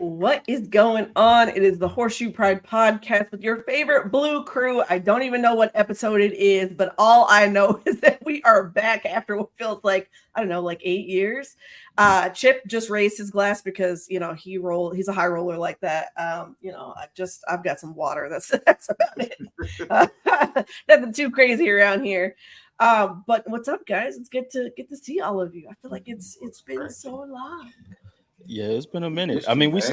What is going on? It is the Horseshoe Pride podcast with your favorite blue crew. I don't even know what episode it is, but all I know is that we are back after what feels like, I don't know, like 8 years. Chip just raised his glass because, he's a high roller like that. I've got some water. That's about it. Nothing too crazy around here. But what's up, guys? It's good to see all of you. I feel like it's been so long. Yeah, it's been a minute. I mean, we've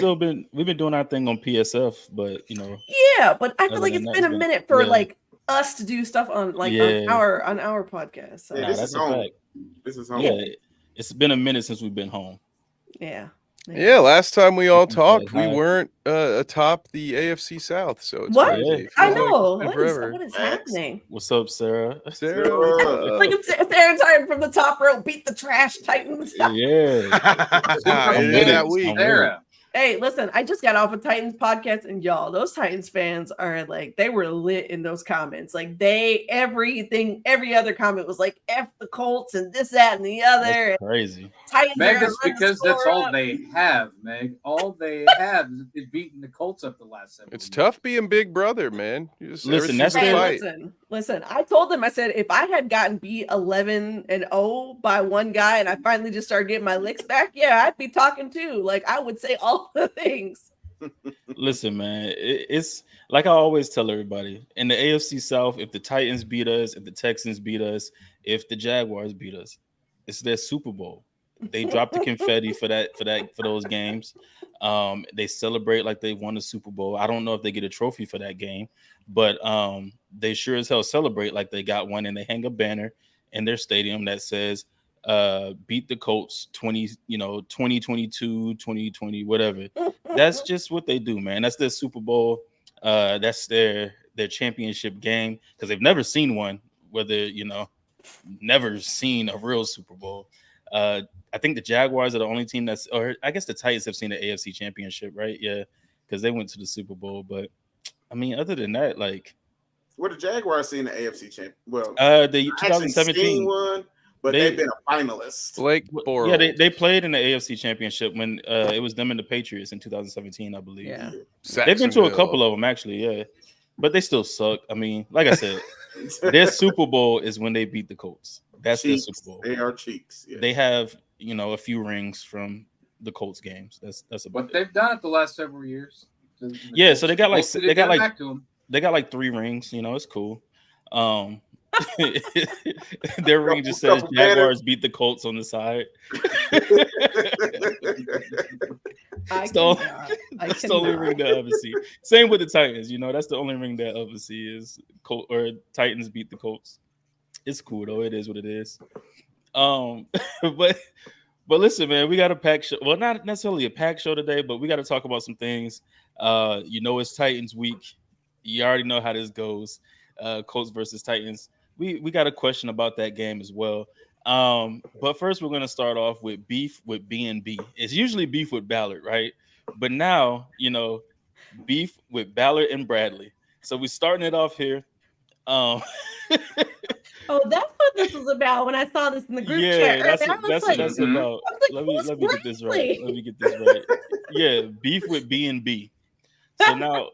been doing our thing on PSF, but Yeah, but I feel other like than it's that, been it's a been minute for yeah, like us to do stuff on yeah. our podcast. So Yeah, Nah, this is that's a home. fact. This is home. Yeah, it's been a minute since we've been home. yeah. Yeah, last time we all talked, we Hi. weren't atop the AFC South, so it's What? crazy. Yeah. It I feels like know. it's been forever. What is Facts. happening? What's up, Sarah? Sarah, what's up? Like it's Sarah time from the top row, beat the trash Titans. Yeah, It I'm is with that it. week. I'm with it. Hey, listen, I just got off a Titans podcast, and y'all, those Titans fans are like, they were lit in those comments. Like every other comment was like F the Colts and this, that, and the other. That's crazy. Titans Meg, are that's gonna run the because that's score all up. they have, Meg. All they have is beating the Colts up the last 7 It's years. tough being big brother, man. You just Listen, ever that's see the Hey, fight. listen. I told them, I said, if I had gotten beat 11-0 by one guy and I finally just started getting my licks back, yeah, I'd be talking too. Like, I would say all the things. Listen, man, it's like I always tell everybody in the AFC South. If the Titans beat us, if the Texans beat us, if the Jaguars beat us, it's their Super Bowl. They drop the confetti for those games. They celebrate like they won the Super Bowl. I don't know if they get a trophy for that game, but they sure as hell celebrate like they got one, and they hang a banner in their stadium that says beat the Colts 2022, 2020, whatever. That's just what they do, man. That's their Super Bowl. That's their championship game, because they've never seen one, whether never seen a real Super Bowl. I think the Jaguars are the only team or I guess the Titans have seen the AFC championship, right? Yeah, because they went to the Super Bowl. But I mean, other than that, like, What the Jaguars seen the AFC champ? Well, the I actually seen 2017 one, but they've been a finalist. Blake Bortles. Yeah, they played in the AFC Championship when it was them and the Patriots in 2017, I believe. Yeah. They've been to a Saxonville. couple of them actually, yeah, but they still suck. I mean, like I said, their Super Bowl is when they beat the Colts. That's their Cheeks. Super Bowl. They are cheeks. Yeah. They have a few rings from the Colts games. That's about But it. they've done it the last several years. Yeah, so they got like Hopefully they got get like back to them. they got like 3 rings. It's cool. Their ring just says Couple Jaguars beat the Colts on the side. I That's the only, cannot. that's the only ring that I ever see. Same with the Titans. That's the only ring that I ever see is Titans beat the Colts. It's cool though. It is what it is. But listen, man, we got a packed show. Well, not necessarily a packed show today, but we got to talk about some things. It's Titans week. You already know how this goes. Colts versus Titans. We got a question about that game as well. But first, we're going to start off with beef with B&B. It's usually beef with Ballard, right? But now, beef with Ballard and Bradley. So we're starting it off here. Oh, that's what this was about when I saw this in the group chat. Yeah, that's I was what like, that's Mhm. about. I was like, Let me who's get this right. Bradley? Let me get this right. Yeah, beef with B&B. So now,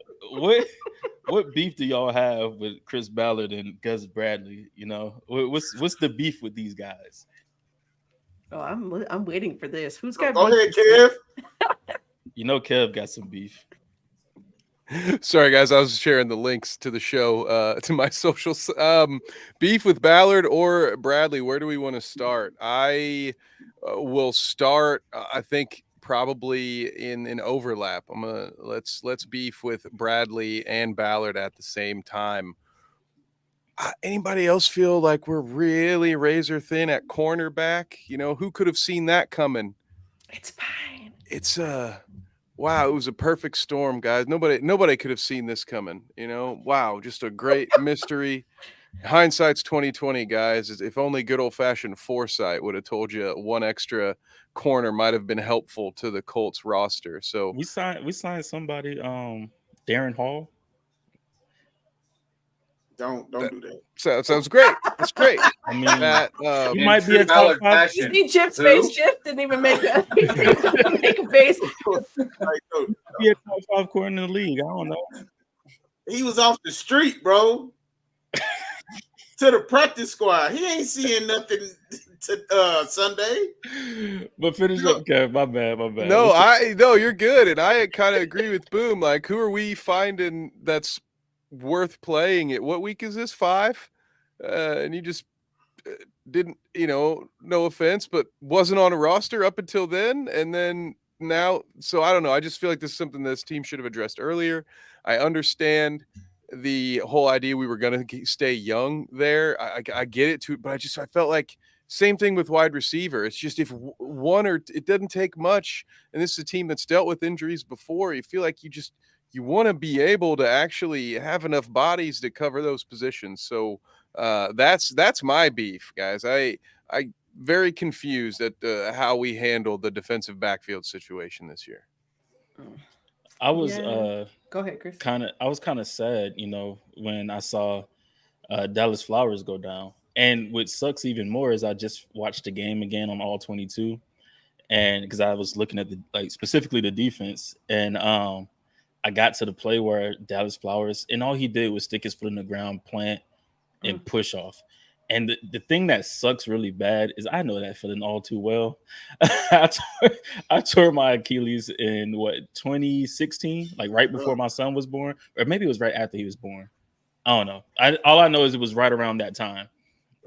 what beef do y'all have with Chris Ballard and Gus Bradley? What's the beef with these guys? Oh, I'm waiting for this. Who's got? Go ahead, Kev. Kev got some beef. Sorry, guys. I was sharing the links to the show to my socials. Beef with Ballard or Bradley. Where do we want to start? I will start. I think probably in overlap. Let's beef with Bradley and Ballard at the same time. Anybody else feel like we're really razor thin at cornerback? Who could have seen that coming? It's fine. It's wow, it was a perfect storm, guys. Nobody could have seen this coming. Wow, just a great mystery. Hindsight's 2020, guys. If only good old fashioned foresight would have told you one extra corner might have been helpful to the Colts roster. So We signed somebody, Darren Hall. Don't do that. Sounds great. That's great. I mean, That he In might be true a top Ballard 5. You fashion. see Chip's Who? face shift, didn't even make a face. Like, no, Be a top 5 corner in the league. I don't know. he was off the street, bro. To the practice squad. He ain't seeing nothing to Sunday. But finish up, Kev. My bad. No, you're good, and I kind of agree with Boom. Like, who are we finding that's worth playing it? What week is this? 5? And you just didn't, no offense, but wasn't on a roster up until then, and then now. So I don't know. I just feel like this is something this team should have addressed earlier. I understand the whole idea we were going to stay young there. I get it too, but I felt like same thing with wide receiver. It's just if one or it doesn't take much, and this is a team that's dealt with injuries before. You feel like you want to be able to actually have enough bodies to cover those positions. So that's my beef, guys. I very confused at how we handled the defensive backfield situation this year. I was Go ahead, Chris. I was kind of sad, when I saw Dallas Flowers go down. And what sucks even more is I just watched the game again on all 22, and because I was looking at specifically the defense, and I got to the play where Dallas Flowers, and all he did was stick his foot in the ground, plant, and push off. And the thing that sucks really bad is I know that feeling all too well. I tore my Achilles in 2016, like right before my son was born, or maybe it was right after he was born. I don't know. All I know is it was right around that time.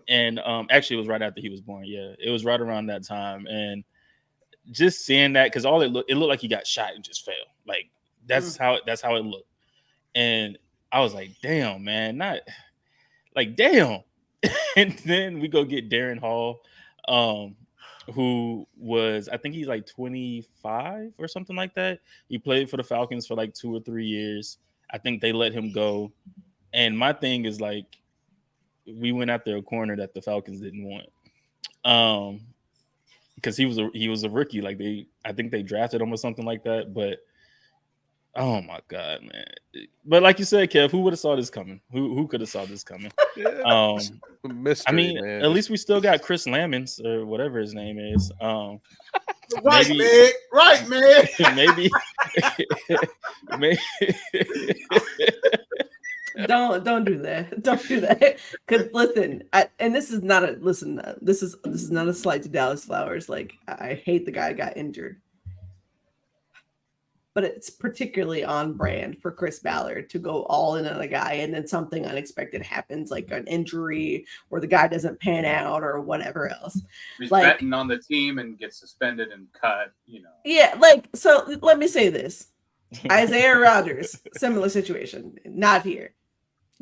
And actually, it was right after he was born. Yeah, it was right around that time. And just seeing that, because it looked like he got shot and just fell. Like that's how it looked. And I was like, damn, man, damn. And then we go get Darren Hall, who was, I think he's like 25 or something like that. He played for the Falcons for like 2 or 3 years. I think they let him go. And my thing is like, we went after a corner that the Falcons didn't want, because he was a rookie. Like I think they drafted him or something like that. But oh my God, man! But like you said, Kev, who would have saw this coming? Who could have saw this coming? Mystery, I mean, man. at least we still got Chris Lamons or whatever his name is. Right, man. Right, man. maybe. Don't do that. Don't do that. Because listen, this is not a slight to Dallas Flowers. Like, I hate the guy got injured, but it's particularly on brand for Chris Ballard to go all in on a guy and then something unexpected happens, like an injury or the guy doesn't pan out or whatever else. He's like, betting on the team and gets suspended and cut. Yeah, so let me say this. Isaiah Rodgers, similar situation, not here.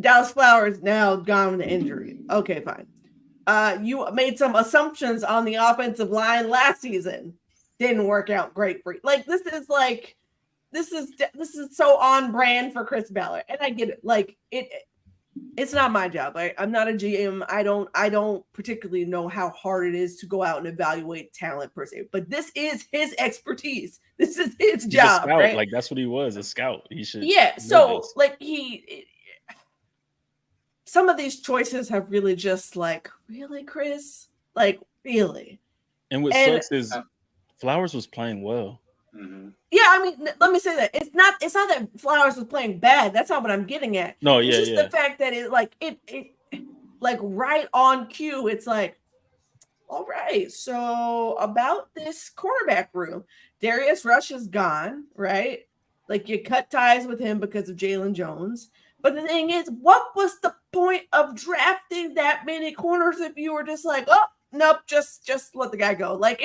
Dallas Flowers now gone to injury. Okay, fine. You made some assumptions on the offensive line last season. Didn't work out great for you. Like, this is so on brand for Chris Ballard. And I get it. Like, it's not my job. I'm not a GM. I don't particularly know how hard it is to go out and evaluate talent per se. But this is his expertise. This is his job. A scout. Right? Like, that's what he was, a scout. He should. Yeah. So like some of these choices have really just like, really, Chris? Like, really? And what sucks is Flowers was playing well. Mm-hmm. Yeah, I mean, let me say that it's not that Flowers was playing bad. That's not what I'm getting at. No, it's just the fact that it like right on cue. It's like, all right, so about this cornerback room, Darius Rush is gone, right? Like, you cut ties with him because of Jalen Jones. But the thing is, what was the point of drafting that many corners if you were just like, oh nope, just let the guy go? Like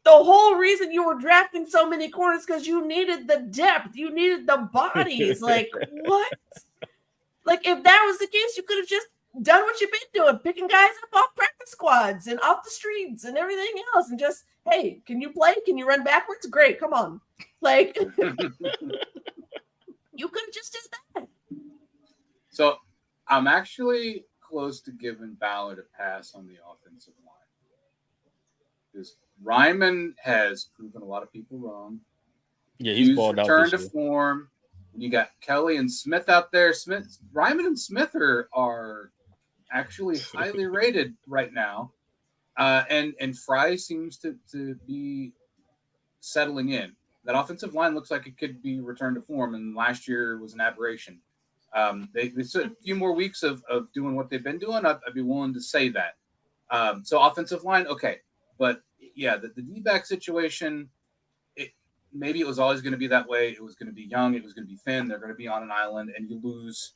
the whole reason you were drafting so many corners because you needed the depth, you needed the bodies. Like, what? Like, if that was the case, you could have just done what you've been doing, picking guys up off practice squads and off the streets and everything else, and just, hey, can you play? Can you run backwards? Great, come on. Like, you could have just did that. So I'm actually close to giving Ballard a pass on the offensive line. Because Ryman has proven a lot of people wrong. Yeah, he's balled out. Returned to form. You got Kelly and Smith out there. Ryman and Smith are actually highly rated right now. And Fry seems to be settling in. That offensive line looks like it could be returned to form, and last year was an aberration. They said a few more weeks of doing what they've been doing. I'd be willing to say that. So offensive line, okay. But yeah, the D-back situation, maybe it was always going to be that way. It was going to be young. It was going to be thin. They're going to be on an island, and you lose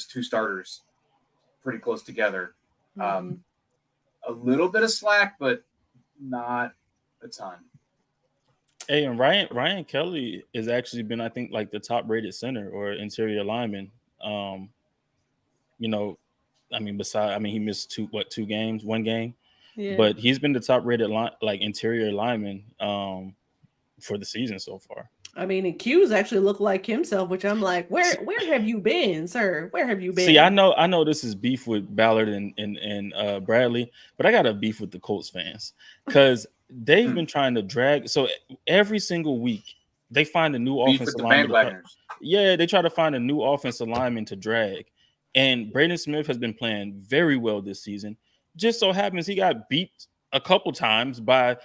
two starters pretty close together. A little bit of slack, but not a ton. Hey, and Ryan Kelly has actually been, I think, like the top rated center or interior lineman. You know, I mean, he missed one game, but he's been the top rated interior lineman for the season so far. I mean, and Q's actually look like himself, which I'm like, where have you been, sir? Where have you been? See, I know this is beef with Ballard and Bradley, but I got a beef with the Colts fans because they've been trying to drag. So every single week they find a new offensive lineman. Yeah, they try to find a new offensive lineman to drag. And Braden Smith has been playing very well this season. Just so happens he got beat a couple times by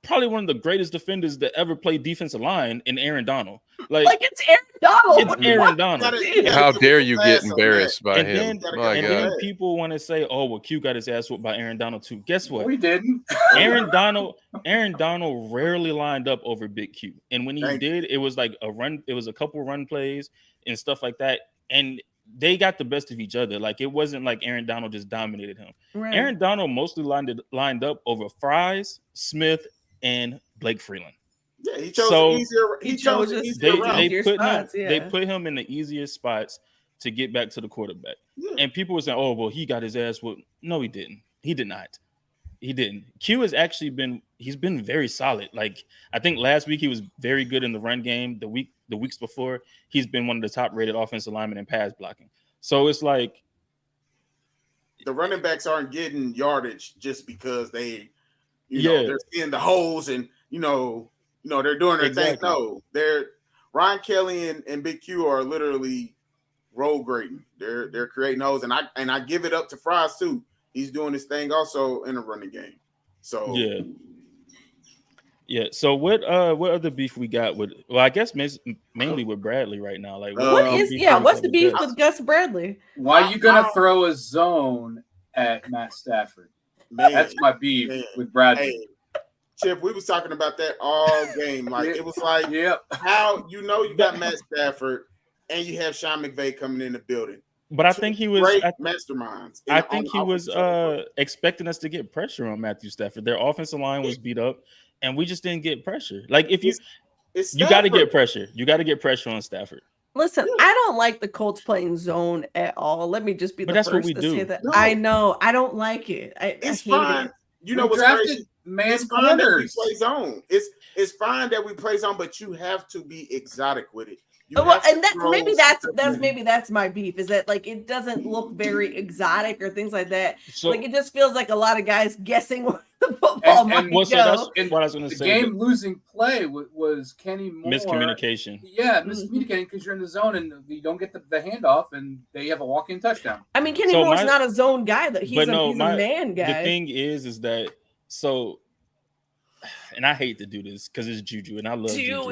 probably one of the greatest defenders that ever played defensive line in Aaron Donald. Like it's Aaron Donald. It's Aaron Donald. How dare you get embarrassed by him? Then people want to say, "Oh, well, Q got his ass whooped by Aaron Donald too." Guess what? We didn't. Aaron Donald rarely lined up over Big Q, and when he did, it was like a run. It was a couple run plays and stuff like that, and they got the best of each other. Like it wasn't like Aaron Donald just dominated him. Right. Aaron Donald mostly lined up over Fries, Smith, and Blake Freeland. Yeah, he chose easier. They put him in the easiest spots to get back to the quarterback. Yeah. And people were saying, "Oh, well, he got his ass whooped." No, he didn't. He did not. He didn't. Q has actually been very solid. Like I think last week he was very good in the run game. The weeks before, he's been one of the top rated offensive linemen in pass blocking. So it's like the running backs aren't getting yardage just because they they're seeing the holes and they're doing their thing. No, Ryan Kelly and Big Q are literally road grading. They're creating holes, and I give it up to Fries too. He's doing his thing also in the running game. So yeah. So what other beef we got with? Well, I guess mainly with Bradley right now. Like what's the beef with Gus Bradley? Why are you gonna throw a zone at Matt Stafford? Man, that's my beef with Bradley. Hey, Chip, we was talking about that all game. Like it was like, how you got Matt Stafford and you have Sean McVay coming in the building. But I think he was great masterminds. I think he was expecting us to get pressure on Matthew Stafford. Their offensive line was beat up, and we just didn't get pressure. Like if you got to get pressure, you got to get pressure on Stafford. Listen, I don't like the Colts playing zone at all. Let me just be the first to say that. No. I know. I don't like it. It's fine. It. You know what's crazy? It's fine that we play zone. It's fine that we play zone, but you have to be exotic with it. And that's my beef, is that like it doesn't look very exotic or things like that. So, like it just feels like a lot of guys guessing what the football might go. So that's what I was going to say. The game-losing play was Kenny Moore. Miscommunication. Yeah, miscommunicating because you're in the zone and you don't get the handoff, and they have a walk-in touchdown. I mean, Kenny Moore's not a zone guy; he's a man guy. The thing is that so. And I hate to do this because it's Juju, and I love Juju.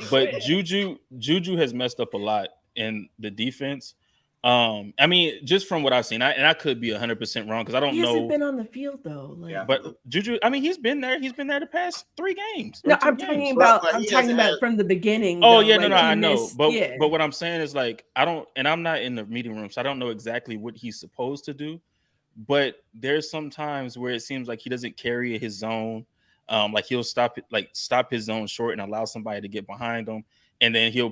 But Juju has messed up a lot in the defense. I mean, just from what I've seen, and I could be 100% wrong because I don't know. He hasn't been on the field though. But Juju, I mean, he's been there. He's been there the past 3 games. No, I'm talking about from the beginning. Oh yeah, I know. But what I'm saying is like I'm not in the meeting room, so I don't know exactly what he's supposed to do. But there's some times where it seems like he doesn't carry his zone. Like he'll stop his zone short and allow somebody to get behind him, and then he'll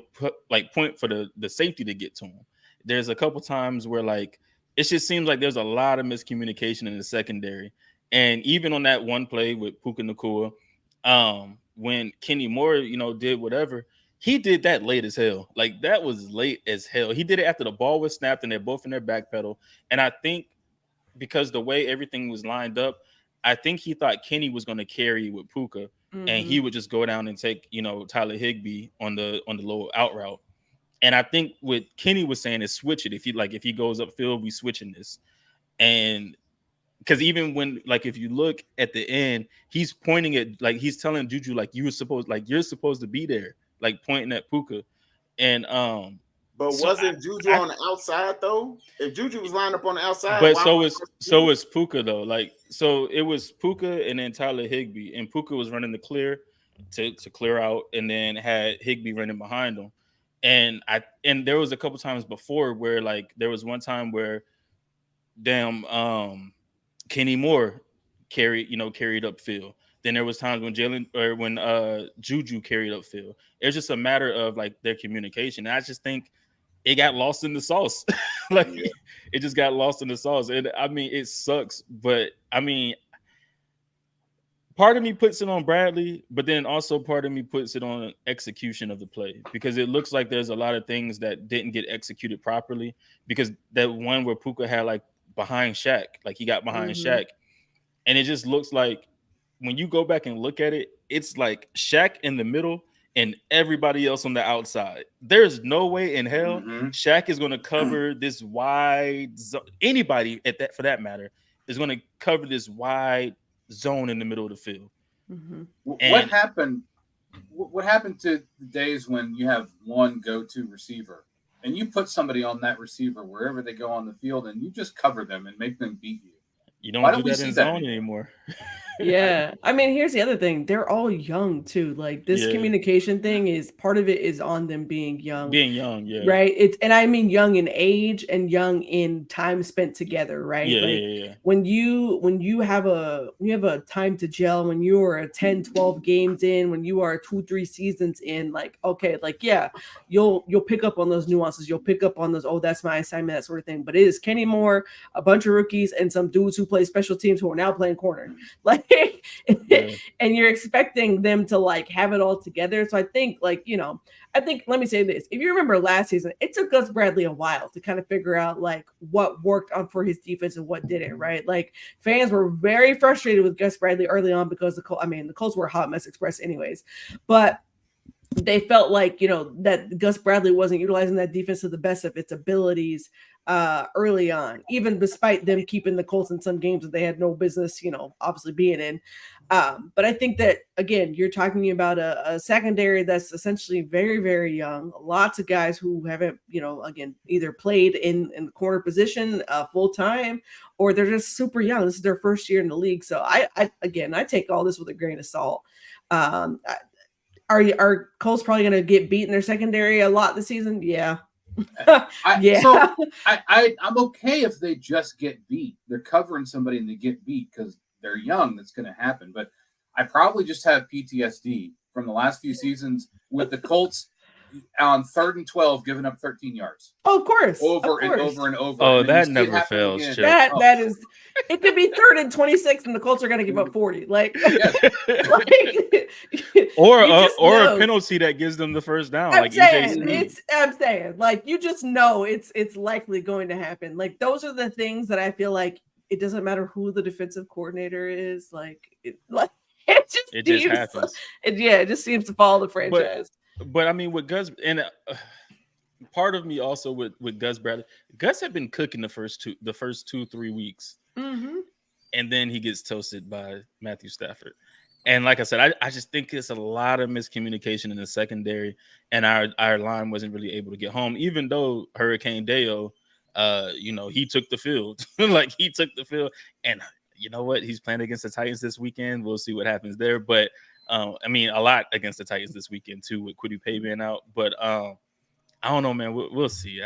point for the safety to get to him. There's a couple times where like it just seems like there's a lot of miscommunication in the secondary, and even on that one play with Puka Nacua, when Kenny Moore did whatever, he did that late as hell. Like that was late as hell. He did it after the ball was snapped and they're both in their back pedal, and I think because the way everything was lined up, I think he thought Kenny was going to carry with Puka, and he would just go down and take, Tyler Higbee on the low out route. And I think what Kenny was saying is switch it. If he goes upfield, we switching this. And because even when, like, if you look at the end, he's pointing at, like, he's telling Juju, like, you're supposed to be there, like pointing at Puka. And but so wasn't Juju on the outside though? If Juju was lined up on the outside, but so is Puka though. Like, so it was Puka and then Tyler Higbee, and Puka was running the clear to clear out, and then had Higbee running behind him. And there was a couple times before where, like, there was one time where Kenny Moore carried upfield. Then there was times when Juju carried upfield. It's just a matter of, like, their communication. And I just think it got lost in the sauce. Like, it just got lost in the sauce. And I mean, it sucks, but I mean, part of me puts it on Bradley, but then also part of me puts it on execution of the play, because it looks like there's a lot of things that didn't get executed properly. Because that one where Puka had, like, behind Shaq, like, he got behind Shaq, and it just looks like, when you go back and look at it, it's like Shaq in the middle and everybody else on the outside. There's no way in hell Shaq is going to cover this wide zone. Anybody for that matter, is going to cover this wide zone in the middle of the field. What happened? What happened to the days when you have one go-to receiver and you put somebody on that receiver wherever they go on the field, and you just cover them and make them beat you? You don't do that in zone anymore. Yeah. I mean, here's the other thing. They're all young too. Like, this communication thing is part of it is on them being young. Right. And I mean young in age and young in time spent together, right? When you have a time to gel, when you are 10, 12 games in, when you are 2-3 seasons in, like, okay, like, yeah, you'll pick up on those nuances. You'll pick up on those, oh, that's my assignment, that sort of thing. But it is Kenny Moore, a bunch of rookies, and some dudes who play special teams who are now playing corner. Like, and you're expecting them to, like, have it all together. So I think, like, let me say this. If you remember last season, it took Gus Bradley a while to kind of figure out, like, what worked on for his defense and what didn't, right? Like, fans were very frustrated with Gus Bradley early on because the Colts were a hot mess express anyways. But they felt like, that Gus Bradley wasn't utilizing that defense to the best of its abilities early on, even despite them keeping the Colts in some games that they had no business, obviously being in. But I think that, again, you're talking about a secondary that's essentially very, very young. Lots of guys who haven't, again, either played in the corner position full time, or they're just super young. This is their first year in the league. So I take all this with a grain of salt. Are Colts probably going to get beat in their secondary a lot this season? Yeah. So I'm okay if they just get beat. They're covering somebody and they get beat because they're young. That's going to happen. But I probably just have PTSD from the last few seasons with the Colts on 3rd and 12, giving up 13 yards. Oh, of course. Over and over. Oh, that never fails. That is, it could be 3rd and 26, and the Colts are going to give up 40. Like, or a penalty that gives them the first down. I'm saying, like, you just know it's likely going to happen. Like, those are the things that I feel like it doesn't matter who the defensive coordinator is. It just happens. It just seems to follow the franchise. But I mean, with Gus, and part of me also with Gus Bradley, Gus had been cooking the first 2-3 weeks, and then he gets toasted by Matthew Stafford. And like I said, I just think it's a lot of miscommunication in the secondary, and our line wasn't really able to get home, even though Hurricane Deo, he took the field. He took the field, and you know what? He's playing against the Titans this weekend. We'll see what happens there. But a lot against the Titans this weekend too, with Kwity Paye being out. But I don't know, man. We'll see.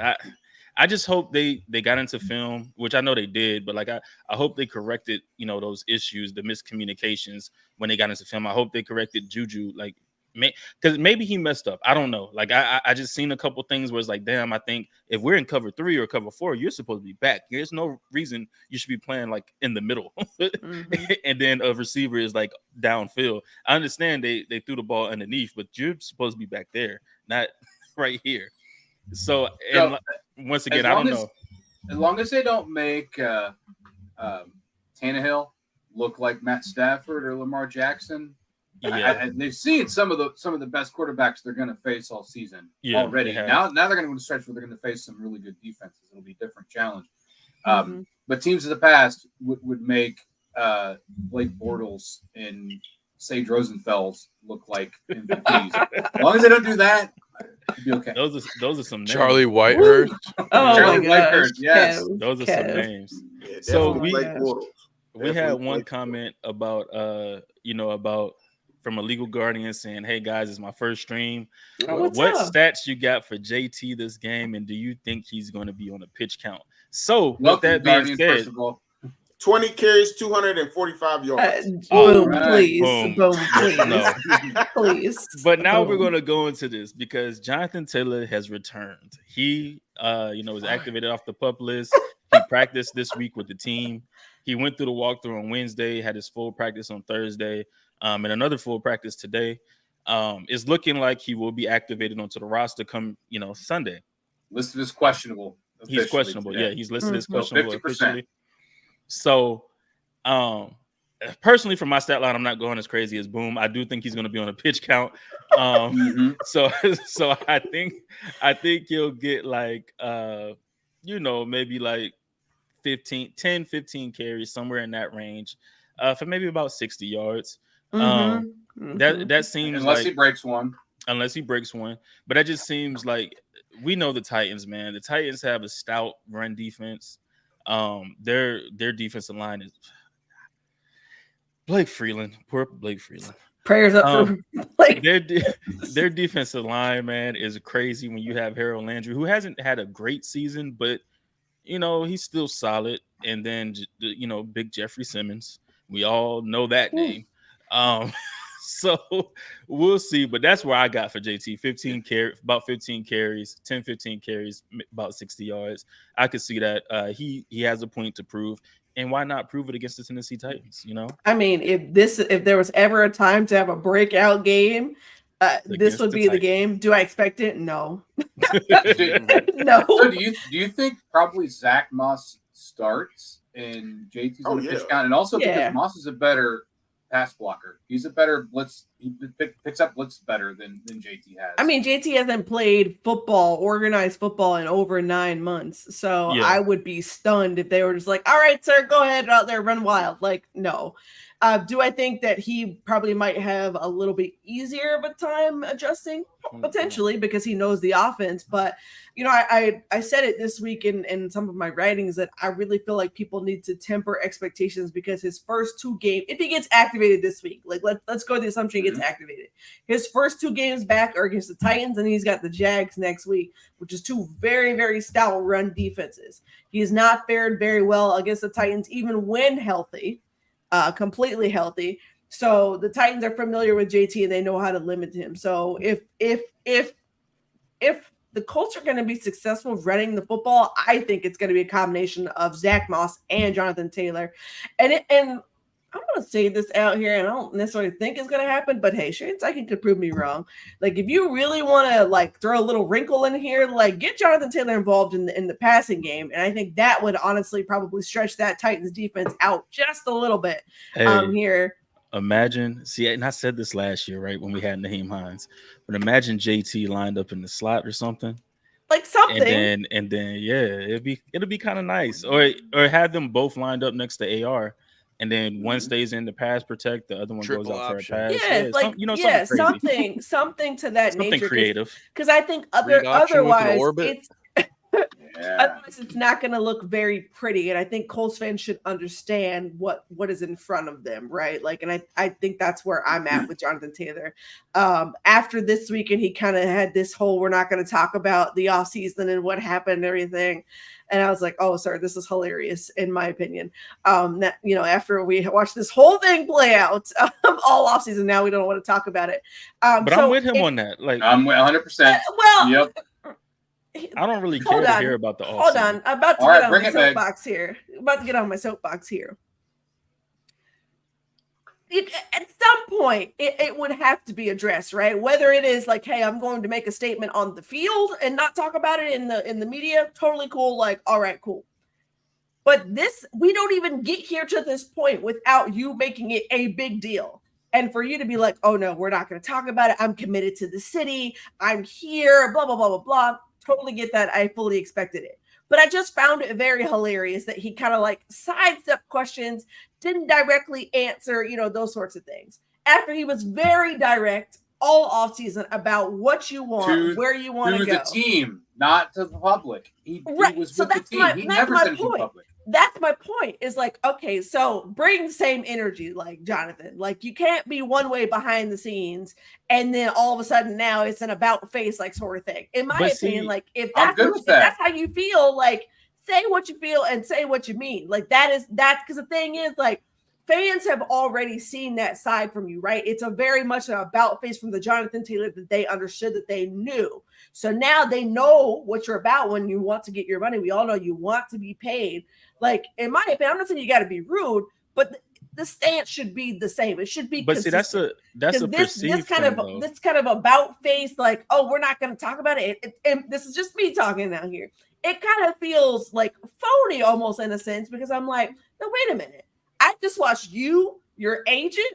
I just hope they got into film, which I know they did, but I hope they corrected, those issues, the miscommunications when they got into film. I hope they corrected Juju, because maybe he messed up. I don't know. I just seen a couple things where it's like, damn, I think if we're in cover 3 or cover 4, you're supposed to be back. There's no reason you should be playing in the middle. And then a receiver is downfield. I understand they threw the ball underneath, but you're supposed to be back there, not right here. So, once again, I don't know. As long as they don't make Tannehill look like Matt Stafford or Lamar Jackson, They've seen some of the best quarterbacks they're going to face all season already. Now they're going to go to stretch where they're going to face some really good defenses. It'll be a different challenge. But teams of the past would make Blake Bortles and Sage Rosenfels look like MVPs. As long as they don't do that, it'll be okay. Those are some names. Charlie Whitehurst. Charlie Whitehurst, yes. Those are some names. Yeah, So we had one comment about about from a legal guardian saying, "Hey guys, it's my first stream. What stats you got for JT this game, and do you think he's going to be on a pitch count?" So with that being said, 20 carries, 245 yards. Boom, please. No. Please. But now we're going to go into this because Jonathant Taylor has returned. He, was activated off the PUP list. He practiced this week with the team. He went through the walkthrough on Wednesday, had his full practice on Thursday, and another full practice today. It's looking like he will be activated onto the roster come, Sunday. Listed as questionable. He's questionable. Today. Yeah, he's listed as questionable 50%. officially. So, personally, from my stat line, I'm not going as crazy as Boom. I do think he's going to be on a pitch count. So I think he'll get like, maybe like 15 carries, somewhere in that range, for maybe about 60 yards. That seems unless he breaks one. But that just seems like we know the Titans, man. The Titans have a stout run defense. Their defensive line is Blake Freeland. Poor Blake Freeland. Prayers up for Blake. Their defensive line, man, is crazy when you have Harold Landry, who hasn't had a great season, but he's still solid. And then Big Jeffrey Simmons. We all know that name. So we'll see, but that's where I got for JT. About 15 carries, 10-15 carries, about 60 yards. I could see that he has a point to prove, and why not prove it against the Tennessee Titans? I mean, if there was ever a time to have a breakout game, this would be the game. Do I expect it? No. No. So do you think probably Zach Moss starts and JT's on the pitch count, and also because Moss is a better pass blocker. He's a better blitz. He picks up blitz better than JT has. I mean, JT hasn't played organized football in over 9 months. So I would be stunned if they were just like, all right, sir, go ahead out there, run wild. Like, no. Do I think that he probably might have a little bit easier of a time adjusting? Potentially, because he knows the offense. But, I said it this week in some of my writings that I really feel like people need to temper expectations because his first 2 games, if he gets activated this week, like let's go with the assumption he gets activated. His first 2 games back are against the Titans, and he's got the Jags next week, which is 2 very, very stout run defenses. He has not fared very well against the Titans, even when healthy. Completely healthy. So the Titans are familiar with JT and they know how to limit him. So if the Colts are going to be successful running the football, I think it's going to be a combination of Zach Moss and Jonathant Taylor. And I'm going to say this out here, and I don't necessarily think it's going to happen, but hey, Shane Steichen could prove me wrong. Like, if you really want to throw a little wrinkle in here, get Jonathant Taylor involved in the passing game, and I think that would honestly probably stretch that Titans defense out just a little bit here. Imagine, and I said this last year, right, when we had Naheem Hines, but imagine JT lined up in the slot or something. Like something. And then it'll be kind of nice. Or have them both lined up next to AR. And then one stays in the pass protect, the other one goes out for a pass. Something to that nature. Something creative. Because I think otherwise it's not going to look very pretty. And I think Colts fans should understand what is in front of them, right? And I think that's where I'm at with Jonathant Taylor. After this weekend, he kind of had this whole, we're not going to talk about the offseason and what happened and everything. And I was like, oh, sir, this is hilarious, in my opinion. After we watched this whole thing play out all offseason, now we don't want to talk about it. But I'm with him on that. I'm 100%. Yep. I don't really care to hear about the offseason. Hold on. I'm about to get on my soapbox here. At some point, it would have to be addressed, right? Whether it is like, hey, I'm going to make a statement on the field and not talk about it in the media, totally cool. All right, cool. But we don't even get here to this point without you making it a big deal. And for you to be like, oh no, we're not going to talk about it. I'm committed to the city. I'm here, blah, blah, blah, blah, blah. Totally get that. I fully expected it. But I just found it very hilarious that he kind of like sidestepped questions, didn't directly answer, those sorts of things. After he was very direct all offseason about what you want, where you want to go. To the team, not to the public. He was so with the team. He never said anything public. That's my point, is like, okay, so bring the same energy, like Jonathan. Like, you can't be one way behind the scenes and then all of a sudden now it's an about face like sort of thing. In my opinion, like if that's how you feel, like say what you feel and say what you mean. Like that's because the thing is, like, fans have already seen that side from you, right? It's a very much an about face from the Jonathant Taylor that they understood, that they knew. So now they know what you're about when you want to get your money. We all know you want to be paid. Like, in my opinion, I'm not saying you got to be rude, but the stance should be the same. It should be. But consistent. See, that's a perceived this kind of about face, like, oh, we're not going to talk about it. And this is just me talking now here. It kind of feels like phony almost in a sense, because I'm like, no, wait a minute. I just watched you, your agent,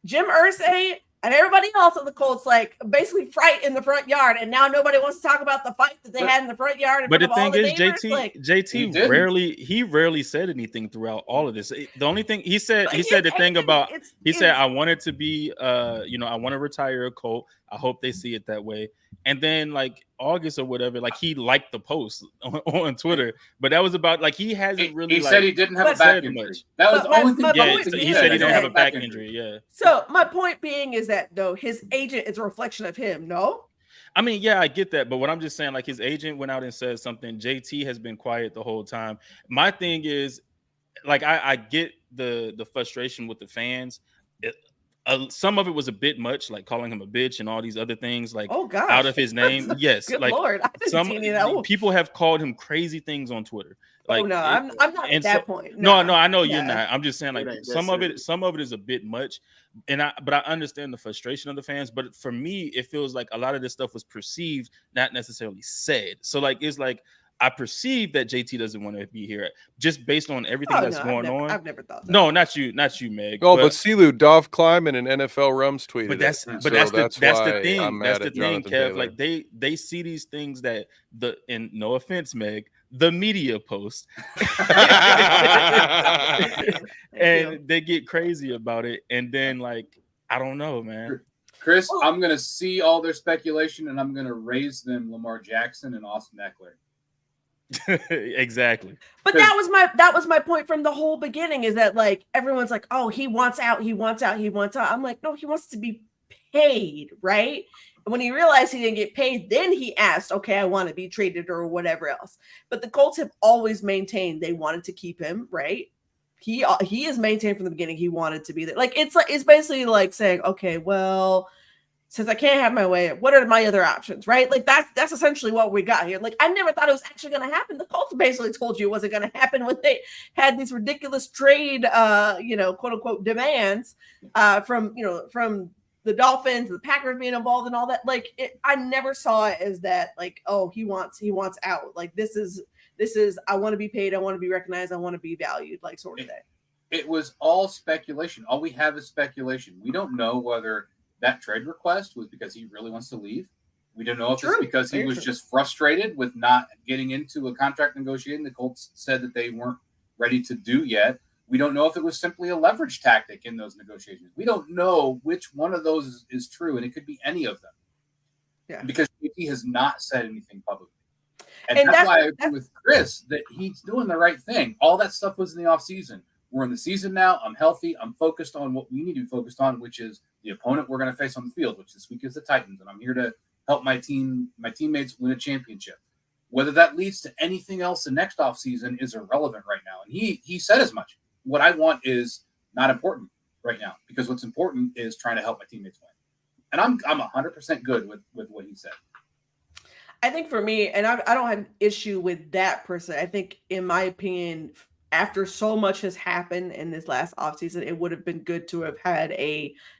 Jim Irsay, and everybody else at the Colts, like, basically fight in the front yard, and now nobody wants to talk about the fight that they had in the front yard. But the thing is, JT rarely said anything throughout all of this. The only thing he said the thing about he said, I wanted to be, I want to retire a Colt. I hope they see it that way. And then like August or whatever, like he liked the post on Twitter, but that was about like he hasn't really. He said he didn't have a back injury. That was the only thing. Yeah, he said he didn't have a back injury. Yeah. So my point being is that though his agent is a reflection of him. No. I mean, yeah, I get that, but what I'm just saying, like his agent went out and said something. JT has been quiet the whole time. My thing is, like, I get the frustration with the fans. Some of it was a bit much, like calling him a bitch and all these other things, like out of his name. Yes, Good like Lord. people have called him crazy things on Twitter. Like, oh no, I'm not at that point. No, I know you're not. I'm just saying, like, some of it is a bit much, but I understand the frustration of the fans. But for me, it feels like a lot of this stuff was perceived, not necessarily said. So like, it's like, I perceive that JT doesn't want to be here just based on everything that's going on. I've never thought that. No, not you, Meg. Oh, but Silu, Dov Kleiman and NFL Rums tweeted. But that's the thing. That's the thing, Kev. Taylor. Like they see these things that and no offense, Meg, the media post, and they get crazy about it. And then like, I don't know, man. Chris, I'm gonna see all their speculation and I'm gonna raise them Lamar Jackson and Austin Eckler. Exactly. But that was my point from the whole beginning, is that like everyone's like, oh, he wants out. I'm like, no, he wants to be paid, right? And when he realized he didn't get paid, then he asked, okay, I want to be traded or whatever else. But the Colts have always maintained they wanted to keep him, right? He has maintained from the beginning he wanted to be there. Like it's basically like saying, okay, well, since I can't have my way, what are my other options, right? Like that's essentially what we got here. Like I never thought it was actually going to happen. The Colts basically told you it wasn't going to happen when they had these ridiculous trade, quote unquote demands from the Dolphins, the Packers being involved and all that. Like I never saw it as that. Like, oh, he wants out. Like this is I want to be paid. I want to be recognized. I want to be valued. Like sort of thing. It was all speculation. All we have is speculation. We don't know whether that trade request was because he really wants to leave. We don't know if it's because he was just frustrated with not getting into a contract negotiating. The Colts said that they weren't ready to do yet. We don't know if it was simply a leverage tactic in those negotiations. We don't know which one of those is true, and it could be any of them. Yeah. Because he has not said anything publicly. And that's why I agree with Chris that he's doing the right thing. All that stuff was in the offseason. We're in the season now. I'm healthy. I'm focused on what we need to be focused on, which is the opponent we're going to face on the field, which this week is the Titans. And I'm here to help my teammates win a championship. Whether that leads to anything else the next offseason is irrelevant right now. And he said as much. What I want is not important right now, because what's important is trying to help my teammates win. And I'm 100% good with what he said. I think for me, and I don't have an issue with that per se. I think, in my opinion, after so much has happened in this last offseason, it would have been good to have had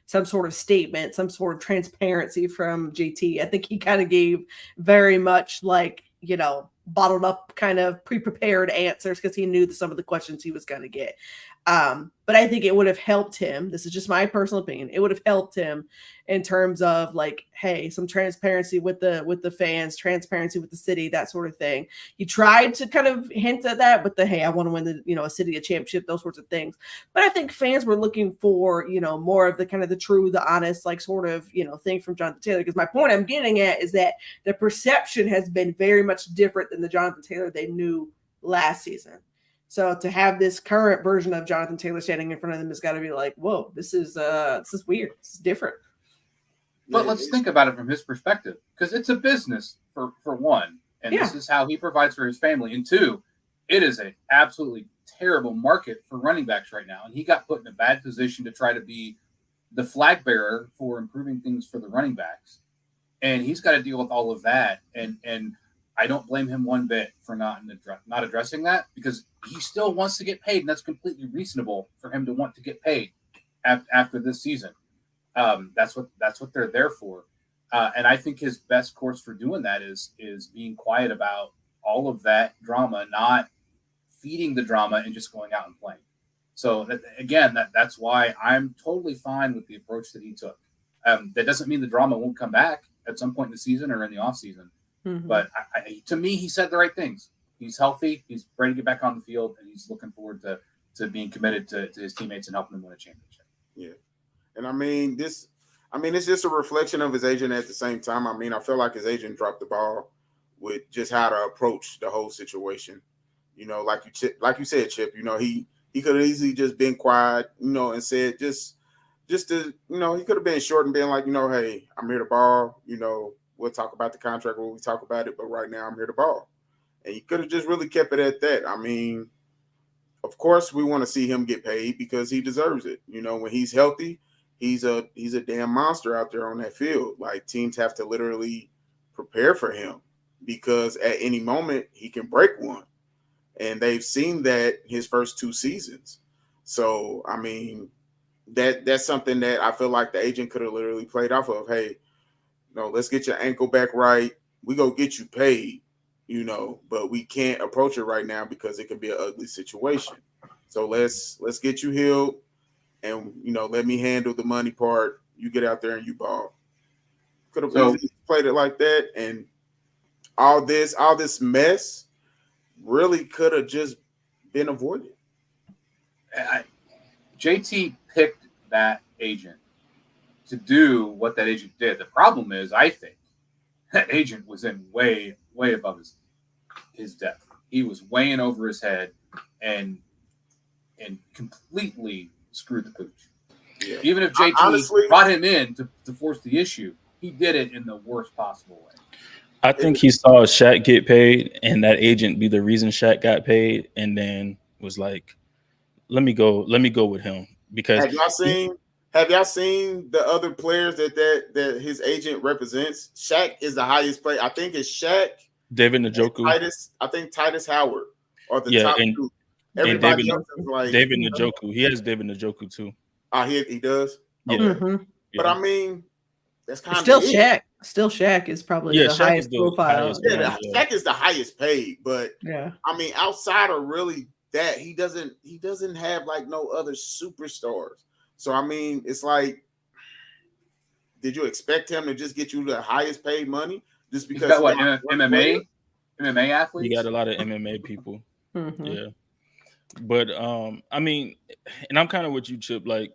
some sort of statement, some sort of transparency from JT. I think he kind of gave very much like, bottled up kind of pre-prepared answers because he knew some of the questions he was going to get. But I think it would have helped him. This is just my personal opinion. It would have helped him in terms of like, hey, some transparency with the fans, transparency with the city, that sort of thing. He tried to kind of hint at that, but hey, I want to win a city a championship, those sorts of things. But I think fans were looking for, more of the kind of the true, the honest, like sort of, thing from Jonathant Taylor. Because my point I'm getting at is that the perception has been very much different than the Jonathant Taylor they knew last season. So to have this current version of Jonathant Taylor standing in front of them has got to be like, whoa, this is weird. It's different. But let's think about it from his perspective, because it's a business for one, and this is how he provides for his family. And two, it is an absolutely terrible market for running backs right now. And he got put in a bad position to try to be the flag bearer for improving things for the running backs. And he's got to deal with all of that. And I don't blame him one bit for not addressing that, because he still wants to get paid, and that's completely reasonable for him to want to get paid after this season. That's what they're there for, and I think his best course for doing that is being quiet about all of that drama, not feeding the drama, and just going out and playing. So that's why I'm totally fine with the approach that he took. That doesn't mean the drama won't come back at some point in the season or in the off season. Mm-hmm. But to me, he said the right things. He's healthy. He's ready to get back on the field, and he's looking forward to being committed to his teammates and helping them win a championship. Yeah. And it's just a reflection of his agent at the same time. I feel like his agent dropped the ball with just how to approach the whole situation. Like you said, Chip, he could have easily just been quiet, and said just to, he could have been short and been like, hey, I'm here to ball, we'll talk about the contract when we talk about it, but right now I'm here to ball. And he could have just really kept it at that. Of course we want to see him get paid because he deserves it. When he's healthy, he's a damn monster out there on that field. Like, teams have to literally prepare for him because at any moment he can break one. And they've seen that his first 2 seasons. So, that's something that I feel like the agent could have literally played off of. Hey, let's get your ankle back right. We go get you paid, but we can't approach it right now because it could be an ugly situation. So let's get you healed. And, let me handle the money part. You get out there and you ball. Could have played it like that. And all this mess really could have just been avoided. JT picked that agent to do what that agent did. The problem is, I think, that agent was in way, way above his depth. He was weighing over his head and completely screwed the pooch. Yeah. Even if JT brought him in to force the issue, he did it in the worst possible way. I think he saw Shaq get paid and that agent be the reason Shaq got paid, and then was like, let me go with him. Because have y'all seen the other players that his agent represents? Shaq is the highest player. I think it's Shaq, David Njoku, Titus Howard are the top two. Everybody else is like David Njoku. He has David Njoku too. He does. Yeah. Mm-hmm. But that's kind of still Shaq. Still Shaq is probably the Shaq highest profile. Shaq is the highest paid, but yeah. Outside of really that, he doesn't have like no other superstars. So it's like, did you expect him to just get you the highest paid money just because? He's got MMA athletes? He got a lot of MMA people. Mm-hmm. Yeah. But and I'm kind of with you, Chip. Like,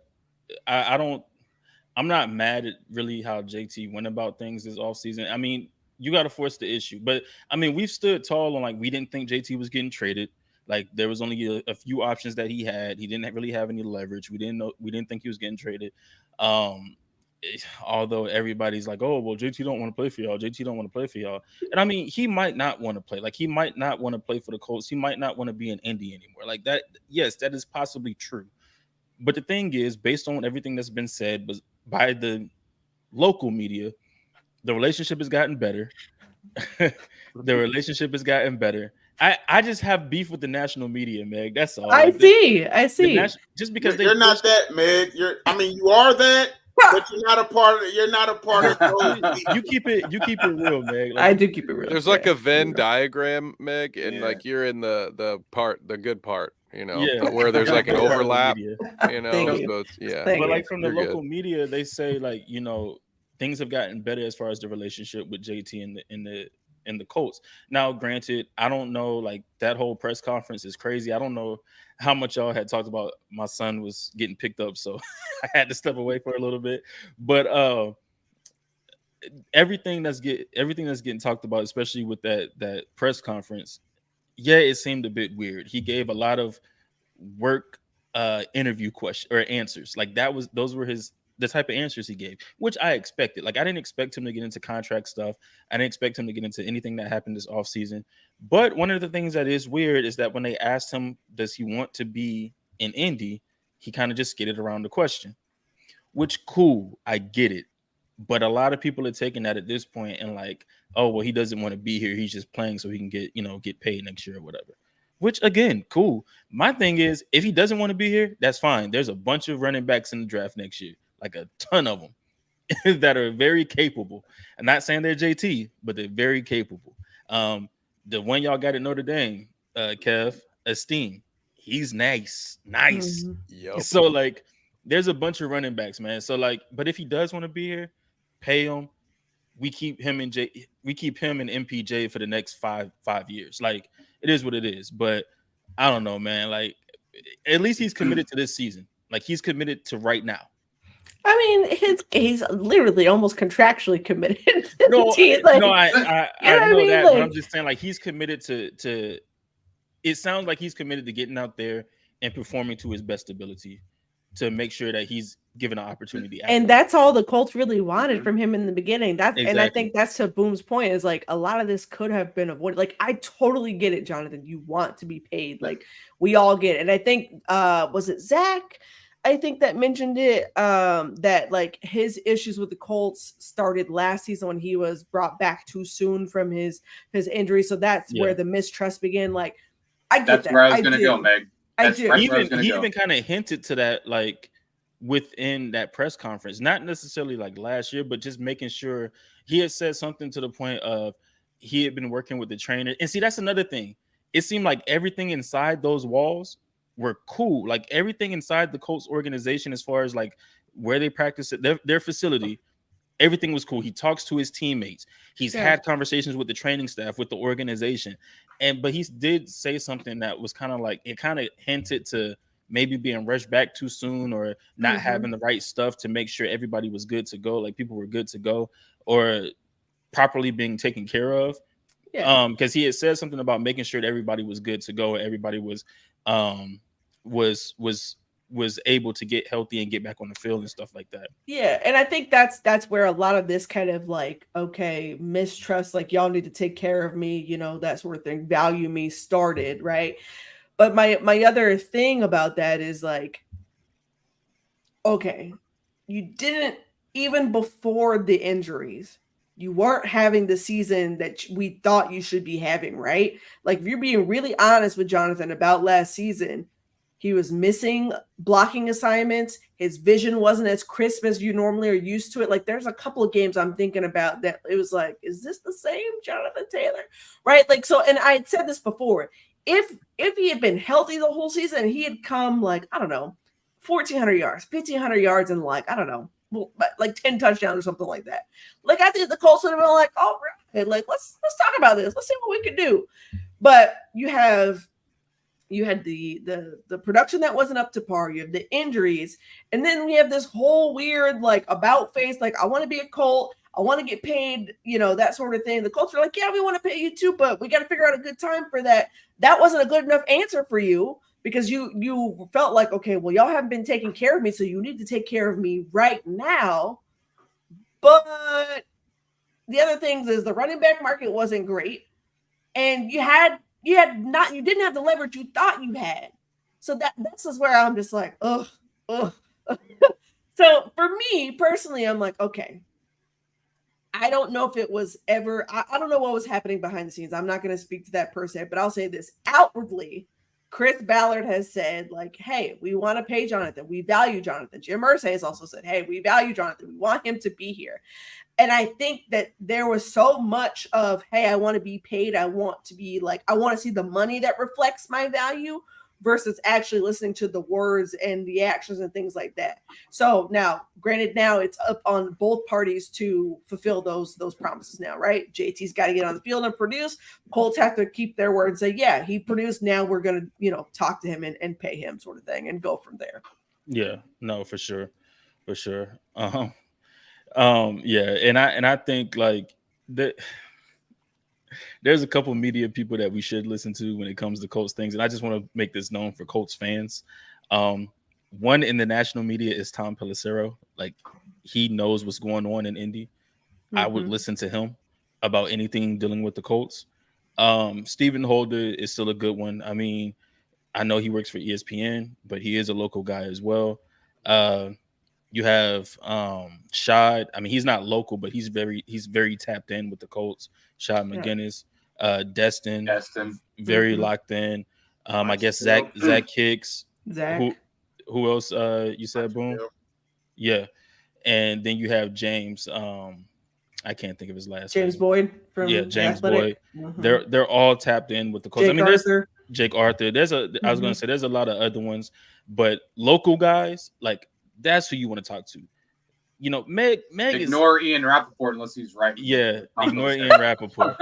I'm not mad at really how JT went about things this offseason. You got to force the issue. But we've stood tall on, like, we didn't think JT was getting traded. Like, there was only a few options that he had. He didn't really have any leverage. We didn't think he was getting traded. Although everybody's like, oh, well, JT don't want to play for y'all. JT don't want to play for y'all. And he might not want to play. Like, he might not want to play for the Colts. He might not want to be in Indy anymore. Like that. Yes, that is possibly true. But the thing is, based on everything that's been said by the local media, the relationship has gotten better. The relationship has gotten better. I just have beef with the national media, Meg. That's all. I see. Just because you're not that, Meg. You are that, but you're not a part of it. You're not a part of those. You keep it real, Meg. I do keep it real. There's like a Venn diagram, Meg, and like you're in the good part. you know, but where there's like an overlap, you know, so it's, But like from the local media, they say like, you know, things have gotten better as far as the relationship with JT and the Colts. Now, granted, I don't know, like that whole press conference is crazy. I don't know how much y'all had talked about. My son was getting picked up, so I had to step away for a little bit. But everything that's getting talked about, especially with that press conference, yeah, it seemed a bit weird. He gave a lot of work interview question or answers. Like those were the type of answers he gave, which I expected. Like I didn't expect him to get into contract stuff. I didn't expect him to get into anything that happened this offseason. But one of the things that is weird is that when they asked him, does he want to be in Indy, he kind of just skidded around the question, which cool, I get it. But a lot of people are taking that at this point and like, oh, well, he doesn't want to be here. He's just playing so he can get paid next year or whatever. Which again, cool. My thing is, if he doesn't want to be here, that's fine. There's a bunch of running backs in the draft next year, like a ton of them that are very capable. I'm not saying they're JT, but they're very capable. The one y'all got at Notre Dame, Kev, Esteem, he's nice. Mm-hmm. Yep. So like, there's a bunch of running backs, man. So like, but if he does want to be here, pay him. We keep him and MPJ for the next five years. Like it is what it is. But I don't know, man. Like at least he's committed to this season. Like he's committed to right now. I mean, he's literally almost contractually committed. I know that, but I'm just saying, like he's committed to. It sounds like he's committed to getting out there and performing to his best ability to make sure that he's given an opportunity. And that's all the Colts really wanted from him in the beginning. Exactly. And I think that's to Boom's point is like a lot of this could have been avoided. Like I totally get it, Jonathan. You want to be paid. Like we all get it. And I think was it Zach? I think that mentioned it that like his issues with the Colts started last season when he was brought back too soon from his injury. So that's where the mistrust began. Like I get that's that. Where I was going to go, Meg. He even kind of hinted to that, like within that press conference, not necessarily like last year, but just making sure he had said something to the point of he had been working with the trainer. And see, that's another thing. It seemed like everything inside those walls were cool. Like everything inside the Colts organization, as far as like where they practice at their facility, everything was cool. He talks to his teammates. He's had conversations with the training staff, with the organization. But he did say something that was kind of like, it kind of hinted to maybe being rushed back too soon or not having the right stuff to make sure everybody was good to go. Like people were good to go or properly being taken care of. Yeah. Because he had said something about making sure that everybody was good to go. Everybody was able to get healthy and get back on the field and stuff like that. Yeah, and I think that's where a lot of this kind of like, okay, mistrust, like y'all need to take care of me, you know, that sort of thing, value me started, right? But my other thing about that is like, okay, you didn't, even before the injuries, you weren't having the season that we thought you should be having, right? Like if you're being really honest with Jonathan about last season, he was missing blocking assignments. His vision wasn't as crisp as you normally are used to it. Like there's a couple of games I'm thinking about that it was like, is this the same Jonathant Taylor? Right? Like, so, and I had said this before, if he had been healthy the whole season, he had come like, I don't know, 1,400 yards, 1,500 yards, and like, I don't know, like 10 touchdowns or something like that. Like I think the Colts would have been like, all right, like let's talk about this. Let's see what we can do. But you had the production that wasn't up to par. You have the injuries, and then we have this whole weird like about face. Like I want to be a Colt. I want to get paid. You know, that sort of thing. The Colts are like, yeah, we want to pay you too, but we got to figure out a good time for that. That wasn't a good enough answer for you because you felt like, okay, well, y'all haven't been taking care of me, so you need to take care of me right now. But the other things is the running back market wasn't great, and you didn't have the leverage you thought you had. So this is where I'm just like, ugh. So for me personally, I'm like, okay, I don't know if it was ever, I don't know what was happening behind the scenes. I'm not going to speak to that per se, but I'll say this outwardly. Chris Ballard has said like, hey, we want to pay Jonathan. We value Jonathan. Jim Irsay has also said, hey, we value Jonathan. We want him to be here. And I think that there was so much of, hey, I want to be paid. I want to be like, I want to see the money that reflects my value versus actually listening to the words and the actions and things like that. So now, granted, now it's up on both parties to fulfill those promises now, right? JT's got to get on the field and produce. Colts have to keep their word and say, yeah, he produced. Now we're going to, talk to him and pay him, sort of thing, and go from there. Yeah, no, for sure. For sure. Yeah, and I think like that there's a couple media people that we should listen to when it comes to Colts things, and I just want to make this known for Colts fans. One in the national media is Tom Pelissero. Like, he knows what's going on in Indy. Mm-hmm. I would listen to him about anything dealing with the Colts. Stephen Holder is still a good one. I mean, I know he works for ESPN, but he is a local guy as well. You have Shad. I mean, he's not local, but he's very tapped in with the Colts. Shad McGinnis, Destin, very locked in. I guess Zach Hicks. Zach. Who else? You said Boom. Yeah, and then you have James. I can't think of his last name. James Boyd from James Boyd. Mm-hmm. They're all tapped in with the Colts. Jake Arthur. I was going to say there's a lot of other ones, but local guys, like, that's who you want to talk to. Meg ignore Ian Rappaport unless he's right. Yeah, ignore Ian Rappaport.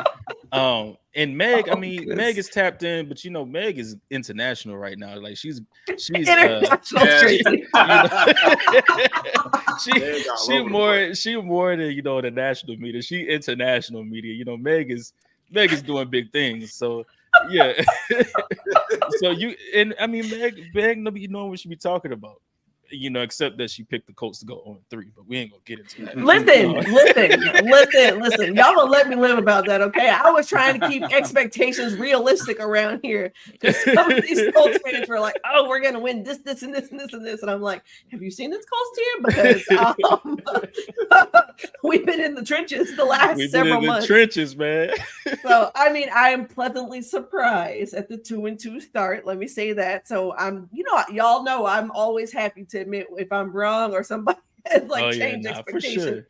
And Meg, I mean, Meg is tapped in, but Meg is international right now. Like, she's international. She more than the national media. She international media. Meg is doing big things. So yeah. So Meg, nobody know what she be talking about. Except that she picked the Colts to go 0-3, but we ain't gonna get into that. Listen. Y'all gonna let me live about that, okay? I was trying to keep expectations realistic around here because some of these Colts fans were like, "Oh, we're gonna win this, and this, and this, and this," and I'm like, "Have you seen this Colts team? Because we've been in the trenches the last several months." Trenches, man. So I am pleasantly surprised at the 2-2 start. Let me say that. So y'all know I'm always happy to admit if I'm wrong or somebody has changed expectations. Sure.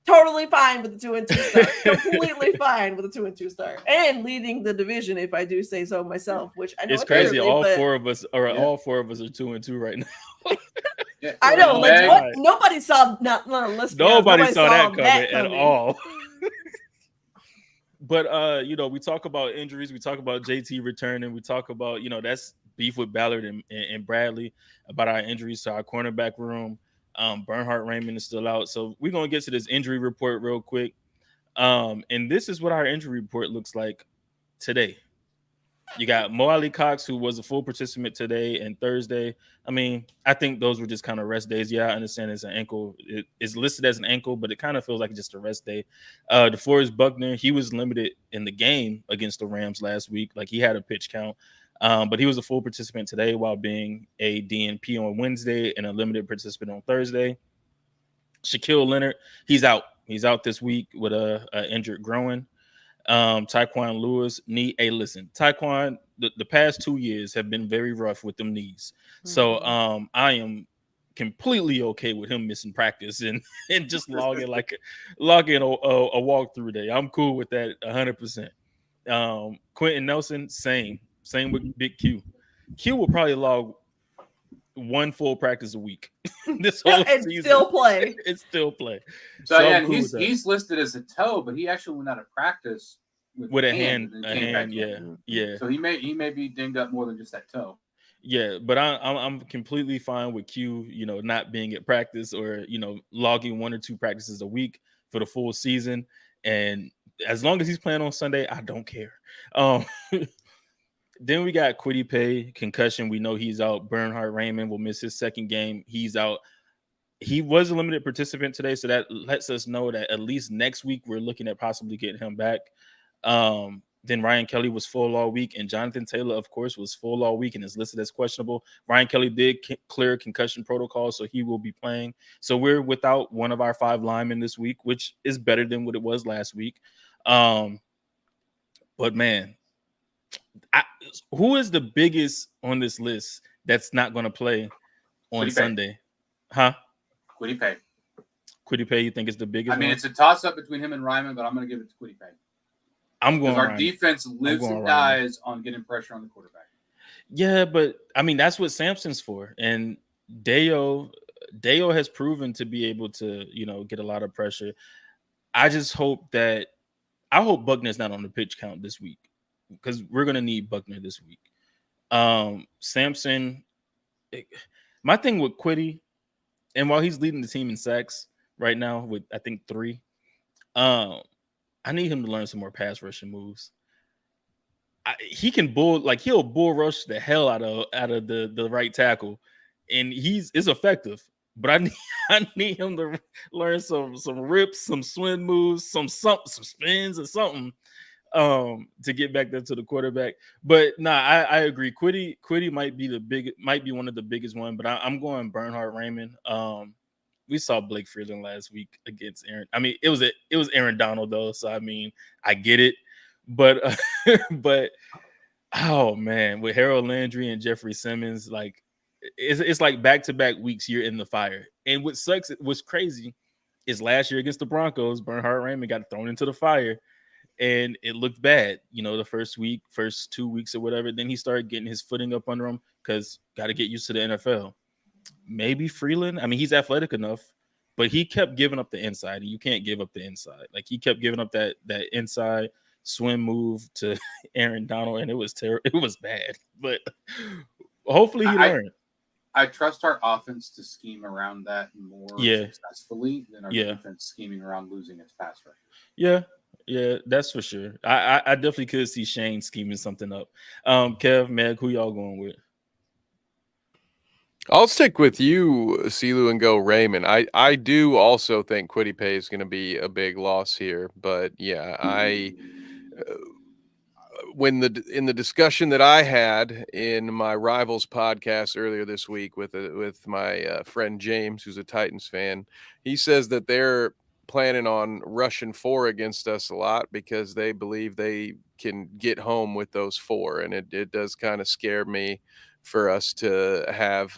Totally fine with the 2-2 start. Completely fine with the 2-2 start, and leading the division, if I do say so myself. Which I know it's crazy. All four of us are 2-2 right now. I know. Nobody saw. Nobody saw that coming at all. But we talk about injuries. We talk about JT returning. We talk about that's beef with Ballard and Bradley about our injuries to our cornerback room. Bernhard Raymond is still out. So we're going to get to this injury report real quick. And this is what our injury report looks like today. You got Mo Ali Cox, who was a full participant today and Thursday. I mean, I think those were just kind of rest days. Yeah, I understand it's an ankle. It is listed as an ankle, but it kind of feels like just a rest day. DeForest Buckner, he was limited in the game against the Rams last week. Like, he had a pitch count. But he was a full participant today while being a DNP on Wednesday and a limited participant on Thursday. Shaquille Leonard, he's out. He's out this week with a injured groin. Tyquan Lewis, knee. Hey, listen, Tyquan, the past 2 years have been very rough with them knees. Mm-hmm. So I am completely okay with him missing practice and just logging a walkthrough day. I'm cool with that 100%. Quentin Nelson, same with Big Q. Q will probably log one full practice a week this whole season. It's still play. So yeah, he's listed as a toe, but he actually went out of practice with a hand. Yeah. So he may be dinged up more than just that toe. Yeah, but I'm completely fine with Q, not being at practice or logging 1 or 2 practices a week for the full season, and as long as he's playing on Sunday, I don't care. Then we got Kwity Paye, concussion. We know he's out. Bernhard Raymond will miss his second game. He's out. He was a limited participant today, so that lets us know that at least next week we're looking at possibly getting him back. Then Ryan Kelly was full all week, and Jonathant Taylor, of course, was full all week and is listed as questionable. Ryan Kelly did clear concussion protocol, so he will be playing. So we're without one of our 5 linemen this week, which is better than what it was last week. But man, who is the biggest on this list that's not going to play on Sunday? Huh? Kwity Paye. Kwity Paye, you think is the biggest? I mean, it's a toss-up between him and Ryman, but I'm going to give it to Kwity Paye. I'm going. Because our defense lives and dies on getting pressure on the quarterback. Yeah, but I mean that's what Sampson's for, and Deo has proven to be able to get a lot of pressure. I hope Buckner's not on the pitch count this week because we're gonna need Buckner this week. Sampson, my thing with Quiddy, and while he's leading the team in sacks right now with I think 3, I need him to learn some more pass rushing moves. He can he'll bull rush the hell out of the right tackle, and it's effective. But I need him to learn some rips, some swing moves, some spins or something to get back there to the quarterback. But I agree. Quiddy might be one of the biggest one, but I'm going Bernhard Raymond. We saw Blake Freeland last week against Aaron. I mean, it was Aaron Donald though, so I mean, I get it. But but oh man, with Harold Landry and Jeffrey Simmons, like it's like back-to-back weeks you're in the fire. And what's crazy is last year against the Broncos, Bernhard Raymond got thrown into the fire and it looked bad, the first 2 weeks or whatever. Then he started getting his footing up under him because got to get used to the NFL. Maybe Freeland, I mean, he's athletic enough, but he kept giving up the inside, and you can't give up the inside. Like he kept giving up that inside swim move to Aaron Donald, and it was terrible. It was bad, but hopefully he learned. I trust our offense to scheme around that more successfully than our defense scheming around losing its pass rush. Yeah, that's for sure. I definitely could see Shane scheming something up. Kev, Meg, who y'all going with? I'll stick with you, Silu, and go Raymond. I do also think Quiddy Pay is going to be a big loss here, but yeah, in the discussion that I had in my Rivals podcast earlier this week with my friend James, who's a Titans fan, he says that they're planning on rushing 4 against us a lot because they believe they can get home with those 4, and it does kind of scare me for us to have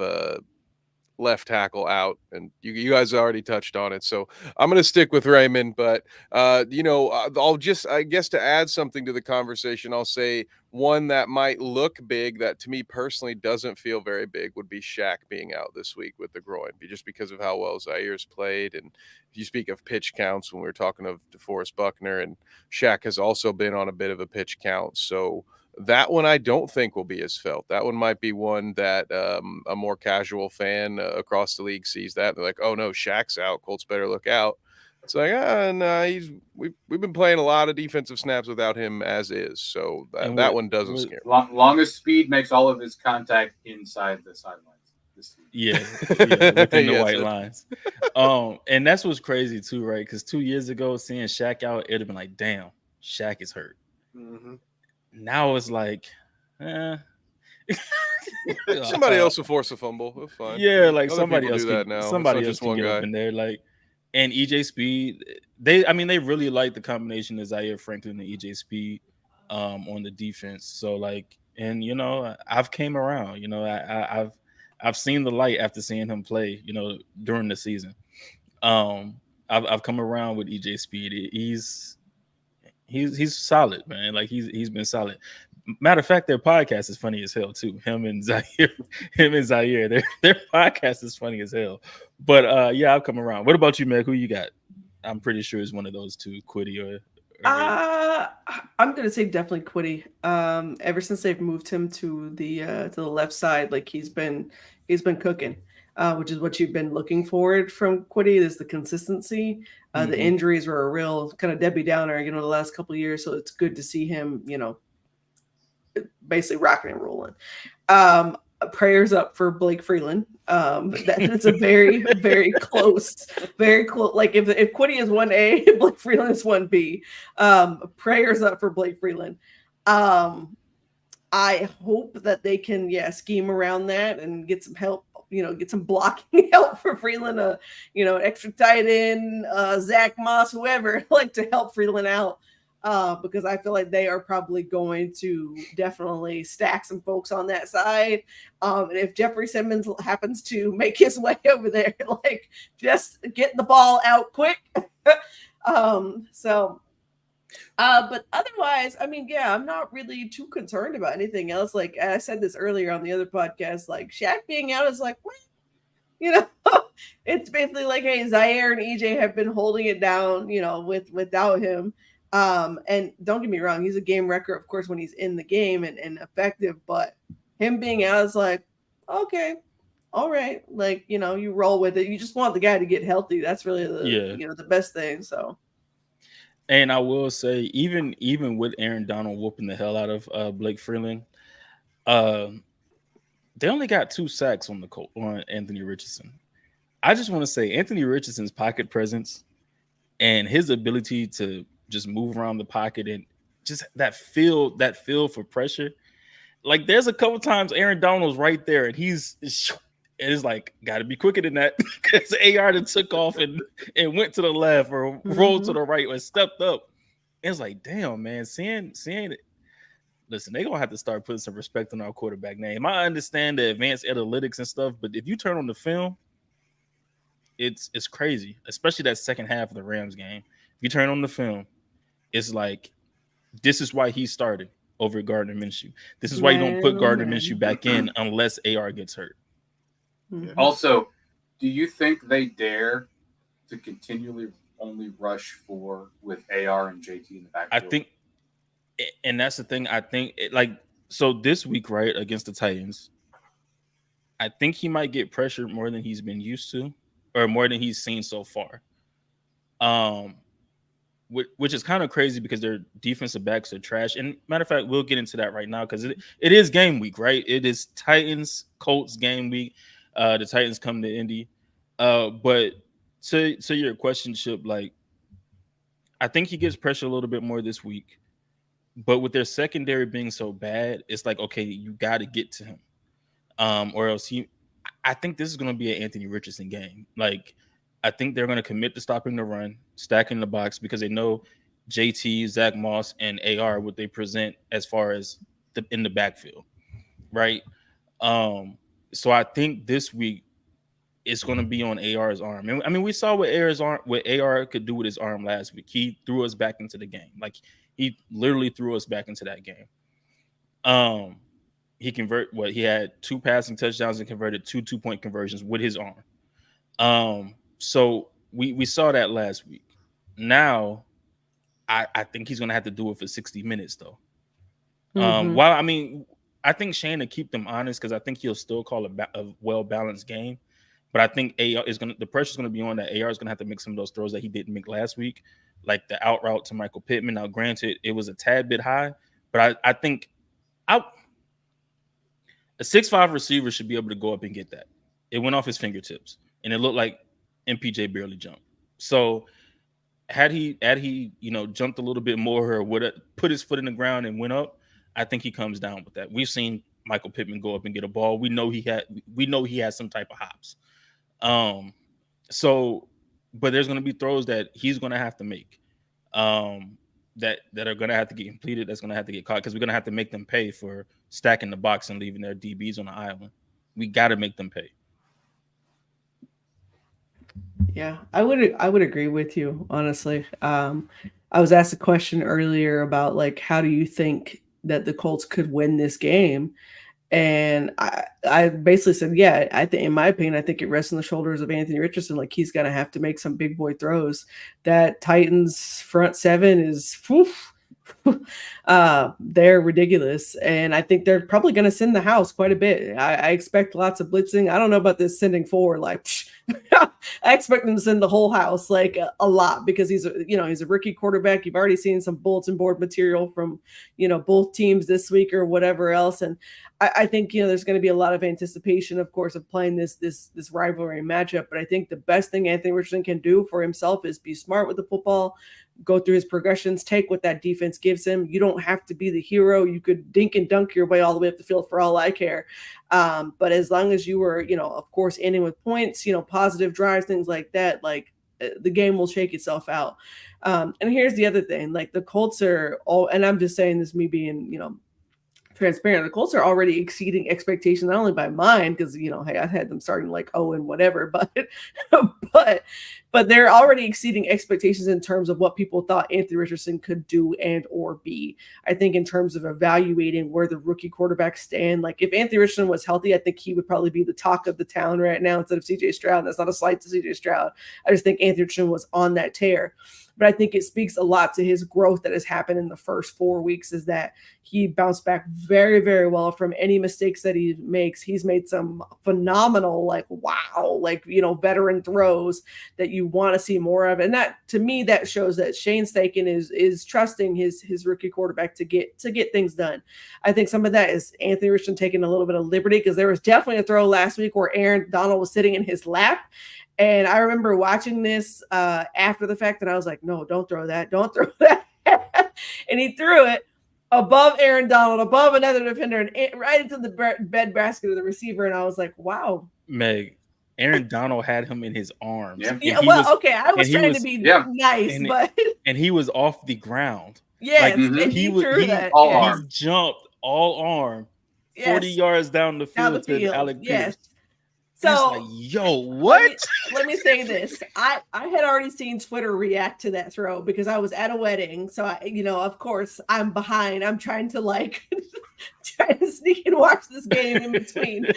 left tackle out, and you guys already touched on it, so I'm going to stick with Raymond. But I'll just, I guess, to add something to the conversation, I'll say one that might look big that to me personally doesn't feel very big would be Shaq being out this week with the groin, just because of how well Zaire's played. And if you speak of pitch counts, when we were talking of DeForest Buckner, and Shaq has also been on a bit of a pitch count, so that one I don't think will be as felt. That one might be one that a more casual fan across the league sees that. They're like, oh no, Shaq's out. Colts better look out. It's like, no, we've been playing a lot of defensive snaps without him as is. So that one doesn't scare me. Longest speed makes all of his contact inside the sidelines. Yeah, within the white lines. And that's what's crazy too, right? Because 2 years ago, seeing Shaq out, it'd have been like, damn, Shaq is hurt. Mm-hmm. Now it's like, somebody else will force a fumble. That's fine. Yeah, like Other somebody else do that now. Somebody else can get up in there. Like, and EJ Speed, they really like the combination of Zaire Franklin and EJ Speed on the defense. So like, and I've came around. I've seen the light after seeing him play. During the season. I've come around with EJ Speed. He's solid, man. Like he's been solid. Matter of fact, their podcast is funny as hell too. Him and Zaire, their podcast is funny as hell. But yeah, I'll come around. What about you, Meg? Who you got? I'm pretty sure it's one of those two, Quiddy or I'm gonna say definitely Quiddy. Ever since they've moved him to the left side, like he's been cooking. Which is what you've been looking for from Quiddy, is the consistency. The injuries were a real kind of Debbie Downer, the last couple of years. So it's good to see him, basically rocking and rolling. Prayers up for Blake Freeland. That's a very, very close. Like if Quiddy is 1A, Blake Freeland is 1B. Prayers up for Blake Freeland. I hope that they can, scheme around that and get some help. Get some blocking help for Freeland, an extra tight end, Zach Moss, whoever, like to help Freeland out, because I feel like they are probably going to definitely stack some folks on that side. And if Jeffrey Simmons happens to make his way over there, like just get the ball out quick. So But otherwise, I mean, yeah, I'm not really too concerned about anything else. Like I said this earlier on the other podcast, like Shaq being out is like, what? You know, it's basically like, hey, Zaire and EJ have been holding it down, without him. And don't get me wrong, he's a game wrecker, of course, when he's in the game and effective, but him being out is like, okay, all right, like, you roll with it. You just want the guy to get healthy. That's really the best thing. So. And I will say, even with Aaron Donald whooping the hell out of Blake Freeland, they only got 2 sacks on Anthony Richardson. I just want to say Anthony Richardson's pocket presence and his ability to just move around the pocket and just that feel for pressure. Like there's a couple times Aaron Donald's right there and it's like got to be quicker than that because AR took off and went to the left or rolled to the right or stepped up. It's like, damn, man, seeing it. Listen, they're gonna have to start putting some respect on our quarterback name. I understand the advanced analytics and stuff, but if you turn on the film, it's crazy, especially that second half of the Rams game. If you turn on the film, it's like this is why he started over Gardner Minshew. This is why you don't put Gardner Minshew back in unless AR gets hurt. Also, do you think they dare to continually only rush 4 with AR and JT in the backfield? I think, and that's the thing. I think so this week, right, against the Titans, I think he might get pressured more than he's been used to, or more than he's seen so far. Which is kind of crazy because their defensive backs are trash. And matter of fact, we'll get into that right now because it is game week, right? It is Titans Colts game week. The Titans come to Indy. But to your question, Chip, like I think he gets pressure a little bit more this week. But with their secondary being so bad, it's like, okay, you got to get to him. Or else I think this is going to be an Anthony Richardson game. Like, I think they're going to commit to stopping the run, stacking the box, because they know JT, Zach Moss, and AR what they present as far as in the backfield, right? So I think this week it's going to be on AR's arm. And I mean, we saw what AR could do with his arm last week. He threw us back into the game. Like, he literally threw us back into that game. He had 2 passing touchdowns and converted 2 2-point conversions with his arm. So we saw that last week. Now I think he's gonna have to do it for 60 minutes though. While I mean, I think Shane to keep them honest, because I think he'll still call a well-balanced game. But I think the pressure's gonna be on that. AR is gonna have to make some of those throws that he didn't make last week, like the out route to Michael Pittman. Now, granted, it was a tad bit high, but I think a 6'5" receiver should be able to go up and get that. It went off his fingertips, and it looked like MPJ barely jumped. So had he jumped a little bit more or would have put his foot in the ground and went up, I think he comes down with that. We've seen Michael Pittman go up and get a ball. We know he has some type of hops. But there's going to be throws that he's going to have to make. That are going to have to get completed, that's going to have to get caught, because we're going to have to make them pay for stacking the box and leaving their DBs on the island. We got to make them pay. Yeah, I would agree with you, honestly. I was asked a question earlier about, like, how do you think that the Colts could win this game? And I basically said, yeah, I think, in my opinion, I think it rests on the shoulders of Anthony Richardson. Like, he's going to have to make some big boy throws. That Titans front seven is, they're ridiculous. And I think they're probably going to send the house quite a bit. I expect lots of blitzing. I don't know about this sending forward, like, I expect him to send the whole house, like, a lot, because he's a rookie quarterback. You've already seen some bulletin board material from, both teams this week or whatever else. And I think, there's going to be a lot of anticipation, of course, of playing this rivalry matchup. But I think the best thing Anthony Richardson can do for himself is be smart with the football, go through his progressions, take what that defense gives him. You don't have to be the hero. You could dink and dunk your way all the way up the field for all I care. But as long as you were, of course, ending with points, positive drives, things like that, like, the game will shake itself out. And here's the other thing, like, the Colts are all, and I'm just saying this, me being, transparent, the Colts are already exceeding expectations, not only by mine, because, hey, I had them starting like 0 and whatever, but but they're already exceeding expectations in terms of what people thought Anthony Richardson could do and or be. I think in terms of evaluating where the rookie quarterbacks stand, like if Anthony Richardson was healthy, I think he would probably be the talk of the town right now instead of CJ Stroud. That's not a slight to CJ Stroud. I just think Anthony Richardson was on that tear. But I think it speaks a lot to his growth that has happened in the first 4 weeks, is that he bounced back very, very well from any mistakes that he makes. He's made some phenomenal, like, wow, like, veteran throws that you want to see more of. And that, to me, that shows that Shane Steichen is trusting his rookie quarterback to get things done. I think some of that is Anthony Richardson taking a little bit of liberty, because there was definitely a throw last week where Aaron Donald was sitting in his lap. And I remember watching this after the fact, and I was like, no, don't throw that. Don't throw that. And he threw it above Aaron Donald, above another defender, and right into the bed basket of the receiver. And I was like, wow. Meg, Aaron Donald had him in his arms. Yeah. Okay. I was trying to be nice, but. And he was off the ground. Yes. And he threw that. He jumped all arm, 40 yards down the field to Alec Pierce. So, like, yo, what? Let me say this. I had already seen Twitter react to that throw because I was at a wedding. So, of course, I'm behind. I'm trying to trying to sneak and watch this game in between.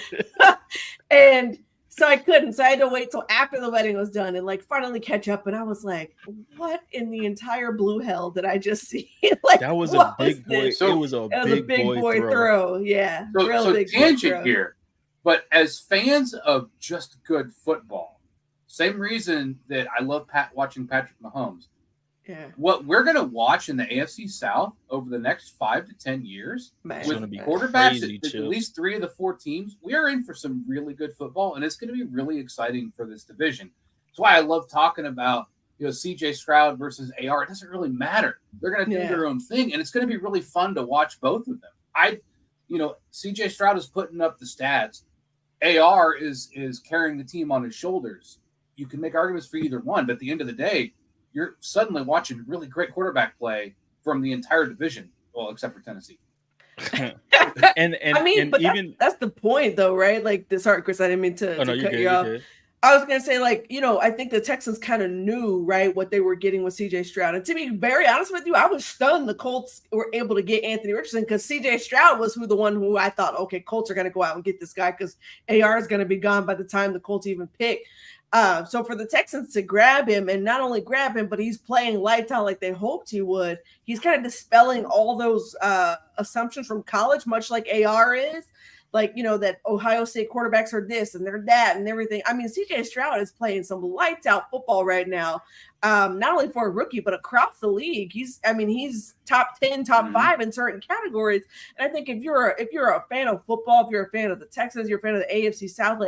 And so I couldn't. So I had to wait till after the wedding was done and finally catch up. And I was like, what in the entire blue hell did I just see? That was a big boy. So, it was a big boy throw. Yeah. So tangent here. But as fans of just good football, same reason that I love watching Patrick Mahomes. Yeah. What we're going to watch in the AFC South over the next 5 to 10 years, with quarterbacks at least 3 of the 4 teams, we are in for some really good football, and it's going to be really exciting for this division. That's why I love talking about CJ Stroud versus AR. It doesn't really matter. They're going to do their own thing, and it's going to be really fun to watch both of them. CJ Stroud is putting up the stats. AR is carrying the team on his shoulders. You can make arguments for either one, but at the end of the day, you're suddenly watching really great quarterback play from the entire division, well, except for Tennessee. That's the point, though, right? Sorry, Chris, I didn't mean to cut you off. I was going to say, I think the Texans kind of knew, right, what they were getting with CJ Stroud. And to be very honest with you, I was stunned the Colts were able to get Anthony Richardson, because CJ Stroud was the one who I thought, okay, Colts are going to go out and get this guy because AR is going to be gone by the time the Colts even pick. So for the Texans to grab him, and not only grab him, but he's playing lights out like they hoped he would. He's kind of dispelling all those assumptions from college, much like AR is. That Ohio State quarterbacks are this and they're that and everything. I mean, CJ Stroud is playing some lights out football right now, not only for a rookie, but across the league. He's top 10, top 5 in certain categories. And I think if you're a fan of football, if you're a fan of the Texans, you're a fan of the AFC South,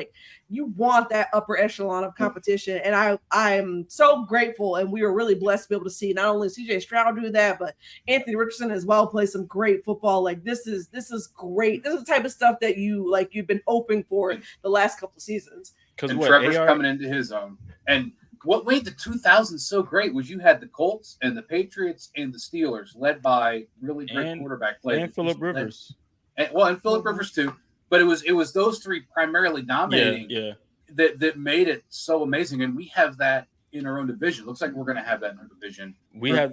you want that upper echelon of competition. And I'm so grateful, and we were really blessed to be able to see not only CJ Stroud do that, but Anthony Richardson as well play some great football. This is great. This is the type of stuff that you've been hoping for the last couple of seasons. Because Trevor's coming into his own. And what made the 2000s so great was you had the Colts and the Patriots and the Steelers, led by really great quarterback play. And Phillip Rivers. And Phillip Rivers too. But it was those three primarily dominating that made it so amazing. And we have that in our own division. Looks like we're going to have that in our division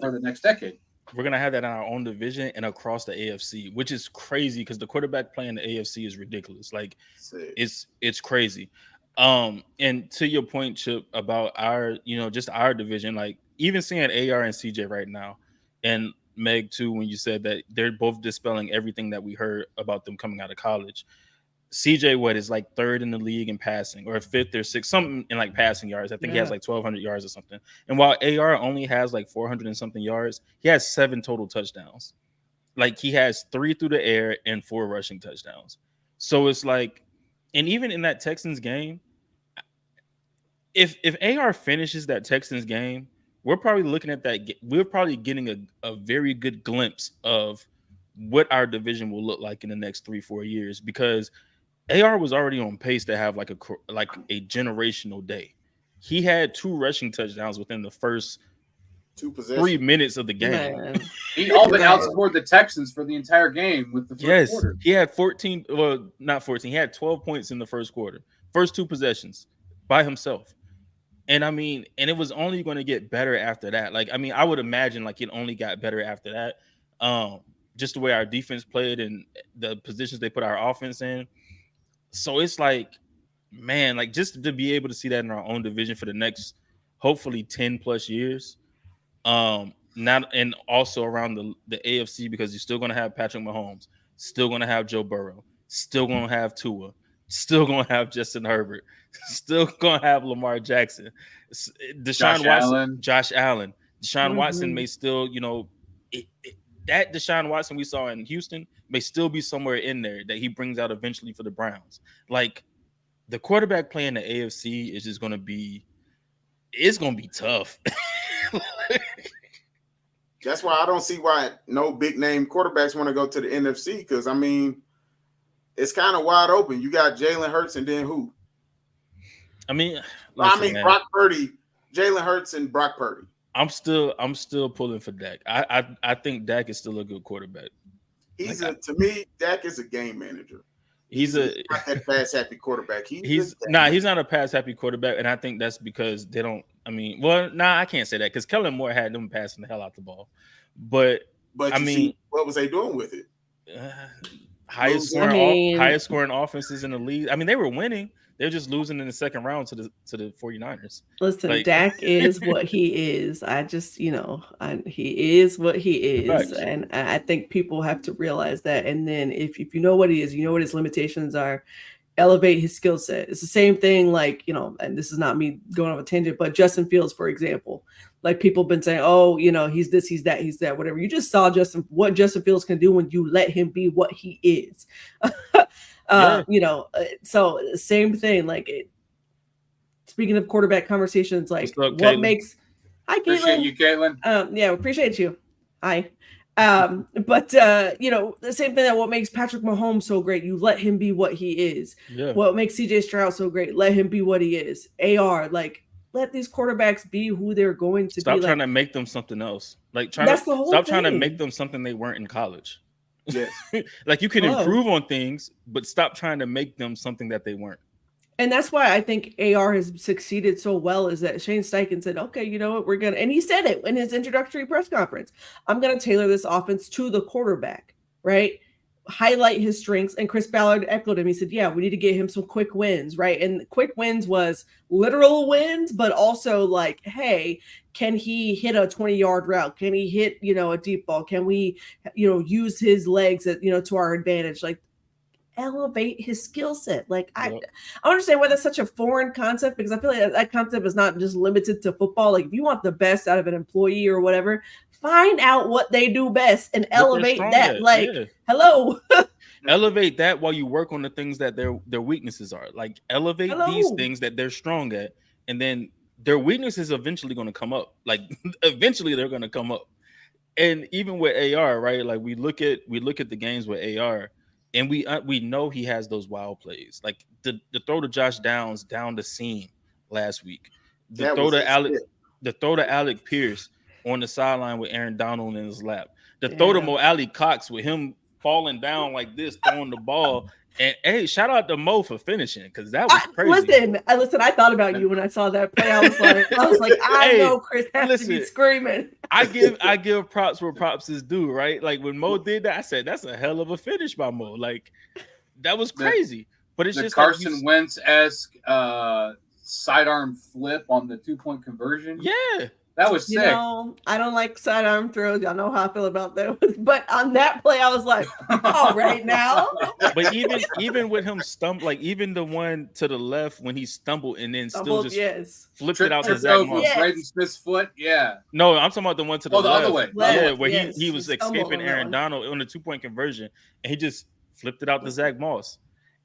for the next decade. We're going to have that in our own division and across the AFC, which is crazy because the quarterback play in the AFC is ridiculous. It's crazy. And to your point, Chip, about our, just our division, even seeing AR and CJ right now, and Meg too, when you said that they're both dispelling everything that we heard about them coming out of college. CJ is 3rd in the league in passing, or 5th or 6th, something in passing yards. I think he has 1,200 yards or something. And while AR only has 400 and something yards, he has 7 total touchdowns. He has 3 through the air and 4 rushing touchdowns. So it's and even in that Texans game, if AR finishes that Texans game, we're probably looking at that. We're probably getting a very good glimpse of what our division will look like in the next 3-4 years, because AR was already on pace to have a generational day. He had 2 rushing touchdowns within the first 3 minutes of the game. Man. He all but outscored the Texans for the entire game with the first quarter. He had 14, well, not 14. He had 12 points in the first quarter. First 2 possessions by himself. And I mean, and it was only going to get better after that. Like, I mean, I would imagine like it only got better after that. Just the way our defense played and the positions they put our offense in. So it's like, man, like just to be able to see that in our own division for the next hopefully 10 plus years. Not and also around the AFC, because you're still gonna have Patrick Mahomes, still gonna have Joe Burrow, still gonna have Tua, still gonna have Justin Herbert, still gonna have Lamar Jackson, Deshaun Watson, Josh Allen. Deshaun Watson may still, that Deshaun Watson we saw in Houston may still be somewhere in there that he brings out eventually for the Browns. Like the quarterback play in the AFC is just gonna be, it's gonna be tough. That's why I don't see why no big name quarterbacks want to go to the NFC, because I mean, it's kind of wide open. You got Jalen Hurts and then who? I mean, man. Brock Purdy, Jalen Hurts and Brock Purdy. I'm still pulling for Dak. I think Dak is still a good quarterback. To me, Dak is a game manager. He's not that pass happy quarterback. He's not a pass happy quarterback, and I think that's because they don't. I mean, I can't say that because Kellen Moore had them passing the hell out the ball, but I mean, what was they doing with it? Highest scoring offenses in the league. I mean, they were winning. They're just losing in the second round to the 49ers. Listen, Dak is what he is. He is what he is. Right. And I think people have to realize that. And then if you know what he is, you know what his limitations are, elevate his skill set. It's the same thing, like, and this is not me going off a tangent, but Justin Fields, for example. Like people have been saying, oh, he's this, he's that, he's that, whatever. You just saw what Justin Fields can do when you let him be what he is. So same thing. Like, speaking of quarterback conversations, like what makes hi, Caitlin. Appreciate you, Caitlin. Yeah, appreciate you. Hi. But the same thing, that what makes Patrick Mahomes so great, you let him be what he is. Yeah. What makes CJ Stroud so great, let him be what he is. AR, like, let these quarterbacks be who they're going to be. Stop trying to make them something else. Like stop trying to make them something they weren't in college. Yeah. Like you can improve on things, but stop trying to make them something that they weren't. And that's why I think AR has succeeded so well, is that Shane Steichen said, okay, you know what, and he said it in his introductory press conference, I'm going to tailor this offense to the quarterback, right? Highlight his strengths. And Chris Ballard echoed him. He said, yeah, we need to get him some quick wins, right? And quick wins was literal wins, but also like, hey, can he hit a 20-yard route? Can he hit, a deep ball? Can we, use his legs to our advantage? Like, elevate his skill set. Like, I understand why that's such a foreign concept, because I feel like that concept is not just limited to football. Like, if you want the best out of an employee or whatever, find out what they do best and elevate that. Like, hello. Elevate that while you work on the things that their weaknesses are. Like, elevate these things that they're strong at, and then their weaknesses eventually going to come up. Like, eventually they're going to come up. And even with AR, right? Like, we look at the games with AR, and we know he has those wild plays. Like the throw to Josh Downs down the seam last week. The throw to Alec Pierce on the sideline with Aaron Donald in his lap. The throw to Mo Alley Cox with him falling down like this, throwing the ball. And hey, shout out to Mo for finishing, because that was crazy. Listen, I thought about you when I saw that play. I was like, I know Chris has to be screaming. I give props where props is due, right? Like when Mo did that, I said that's a hell of a finish by Mo. Like that was crazy. But it's just Carson Wentz-esque sidearm flip on the 2-point conversion. Yeah. That was sick. I don't like sidearm throws. Y'all know how I feel about those. But on that play, I was like, all right now. But even with him like even the one to the left when he stumbled and then still just flipped it out to Zach Moss. Braden Smith's foot. Yeah. No, I'm talking about the one to the left. Other way. Yeah, where he was escaping Aaron Donald on the 2-point conversion, and he just flipped it out to Zach Moss.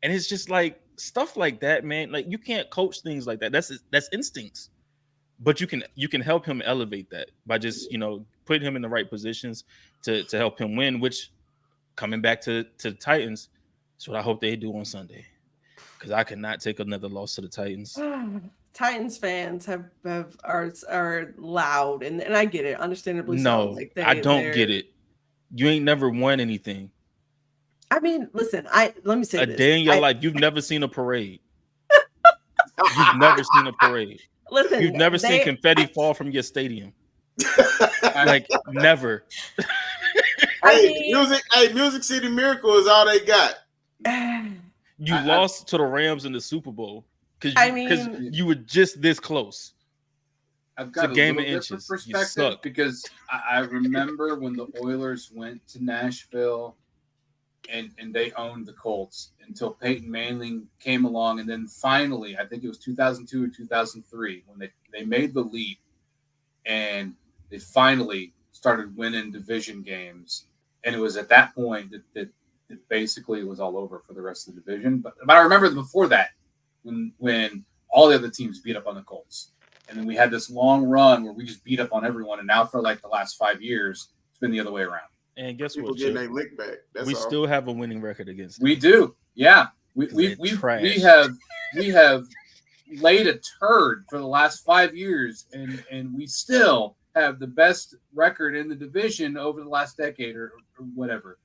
And it's just like stuff like that, man. Like you can't coach things like that. That's instincts. But you can help him elevate that by just, putting him in the right positions to help him win, which coming back to the Titans, that's what I hope they do on Sunday. Because I cannot take another loss to the Titans. Titans fans are loud, and I get it, understandably. No, so. I don't get it. You ain't never won anything. I mean, listen, let me say this. A day in your life, you've never seen a parade. You've never seen a parade. Listen, You've never seen confetti fall from your stadium. Like never. Music City Miracle is all they got. You lost to the Rams in the Super Bowl because you were just this close. I've got a game of different inches. perspective because I remember when the Oilers went to Nashville and they owned the Colts until Peyton Manning came along, and then finally, I think it was 2002 or 2003 when they made the leap and they finally started winning division games, and it was at that point that basically it was all over for the rest of the division. But I remember before that when all the other teams beat up on the Colts. And then we had this long run where we just beat up on everyone. And now for like the last 5 years, it's been the other way around. And guess People what? getting their lick back. We still have a winning record against them. We do. Yeah. We have laid a turd for the last 5 years, and we still have the best record in the division over the last decade or whatever.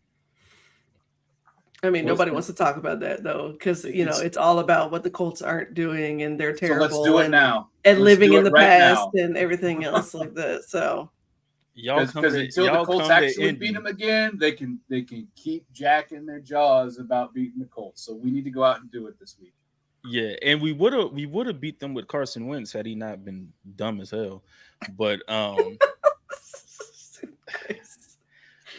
I mean, nobody wants to talk about that though, because it's all about what the Colts aren't doing, and they're terrible. So let's do it now. And living in the past and everything else like that. So because until the Colts actually beat them again, they can keep jacking their jaws about beating the Colts. So we need to go out and do it this week. Yeah, and we would have beat them with Carson Wentz had he not been dumb as hell. But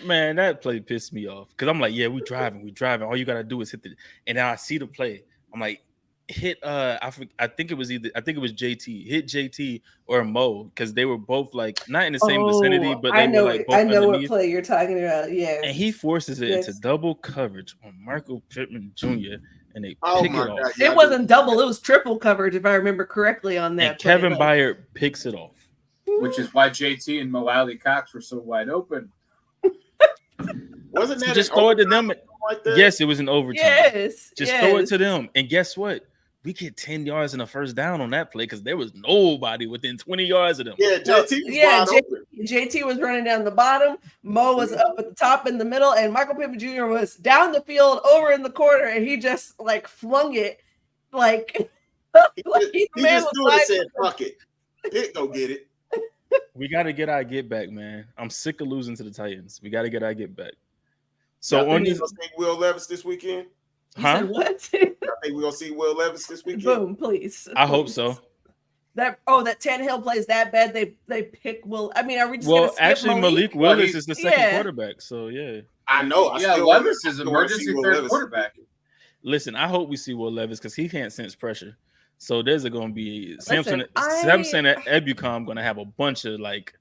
man, that play pissed me off because I'm like, yeah, we driving. All you gotta do is hit and then I see the play. I'm like, hit. I think it was JT. Hit JT or Mo because they were both like not in the same vicinity, but they were like both I know underneath. what play you're talking about. Yeah, and he forces it into double coverage on Michael Pittman Jr. and they pick it off. God, it wasn't double; it was triple coverage, if I remember correctly on that. And Kevin Byard picks it off, which is why JT and Mo Alley Cox were so wide open. Wasn't that just throw it to them? Like yes, it was an overtime. Yes, throw it to them, and guess what? We get 10 yards and a first down on that play because there was nobody within 20 yards of them. Yeah, JT was running down the bottom. Mo was up at the top in the middle, and Michael Pittman Jr. was down the field over in the corner, and he just like flung it like he just threw it and said, "Fuck it, Pitt go get it." We got to get our get back, man. I'm sick of losing to the Titans. We got to get our get back. So on this, Will Levis this weekend. Huh? What? I think we're gonna see Will Levis this weekend. Boom, please. I hope so. That Tannehill plays that bad. They pick Will. I mean, are we just well? Actually, Malik Willis is the second quarterback. So yeah, I know. Levis is emergency third quarterback. Listen, I hope we see Will Levis because he can't sense pressure. So there's going to be Samson and Ebukam going to have a bunch of like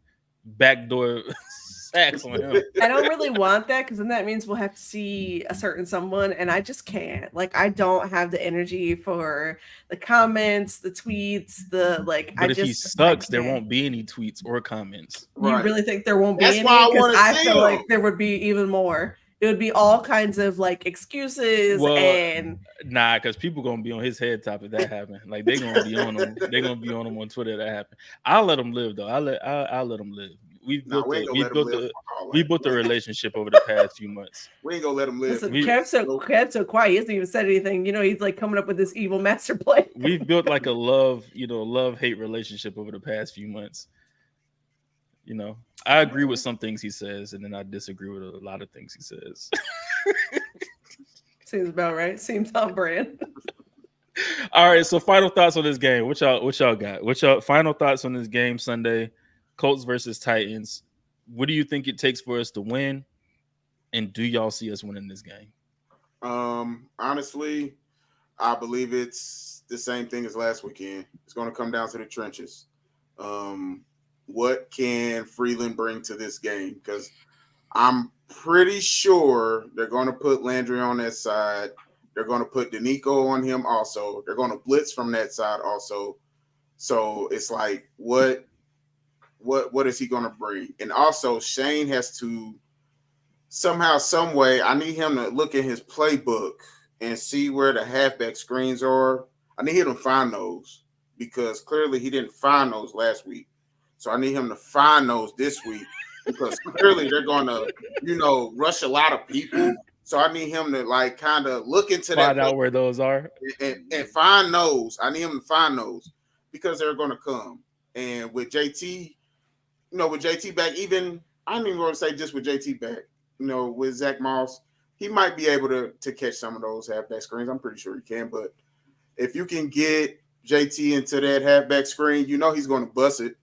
backdoor sacks on him. I don't really want that because then that means we'll have to see a certain someone, and I just can't. Like, I don't have the energy for the comments, the tweets, But if he sucks, there won't be any tweets or comments. You really think there won't be any? Because I feel like there would be even more. It would be all kinds of like excuses and because people gonna be on his head top if that happened. Like they're gonna be on him. They're gonna be on him on Twitter if that happened. I'll let him live though. I'll let him live. We built a relationship over the past few months. We ain't gonna let him live. Kev's so quiet. He hasn't even said anything. He's like coming up with this evil master plan. We've built like a love-hate relationship over the past few months. I agree with some things he says, and then I disagree with a lot of things he says. Seems about right. Seems on brand. All right, so final thoughts on this game. What y'all got? What y'all final thoughts on this game Sunday? Colts versus Titans. What do you think it takes for us to win? And do y'all see us winning this game? Honestly, I believe it's the same thing as last weekend. It's going to come down to the trenches. What can Freeland bring to this game? Because I'm pretty sure they're going to put Landry on that side. They're going to put Danico on him also. They're going to blitz from that side also. So it's like, what is he going to bring? And also, Shane has to somehow, some way, I need him to look at his playbook and see where the halfback screens are. I need him to find those because clearly he didn't find those last week. So I need him to find those this week because clearly they're going to, rush a lot of people. So I need him to like kind of look into that. Find out where those are. And find those. I need him to find those because they're going to come. And with JT, with JT back, even I don't even want to say just with JT back, with Zach Moss, he might be able to catch some of those halfback screens. I'm pretty sure he can. But if you can get JT into that halfback screen, he's going to bust it.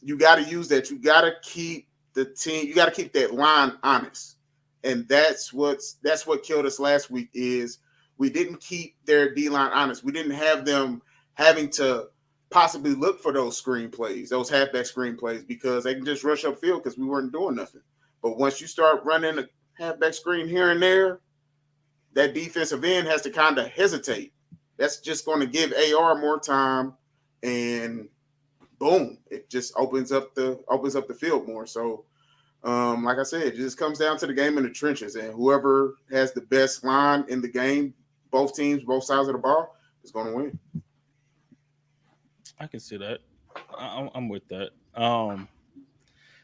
You got to use that. You got to keep the team. You got to keep that line honest. And that's what killed us last week is we didn't keep their D-line honest. We didn't have them having to possibly look for those screen plays, those halfback screen plays, because they can just rush upfield because we weren't doing nothing. But once you start running a halfback screen here and there, that defensive end has to kind of hesitate. That's just going to give AR more time, and boom, it just opens up the field more. So, like I said, it just comes down to the game in the trenches, and whoever has the best line in the game, both teams, both sides of the ball, is going to win. I can see that. I'm with that.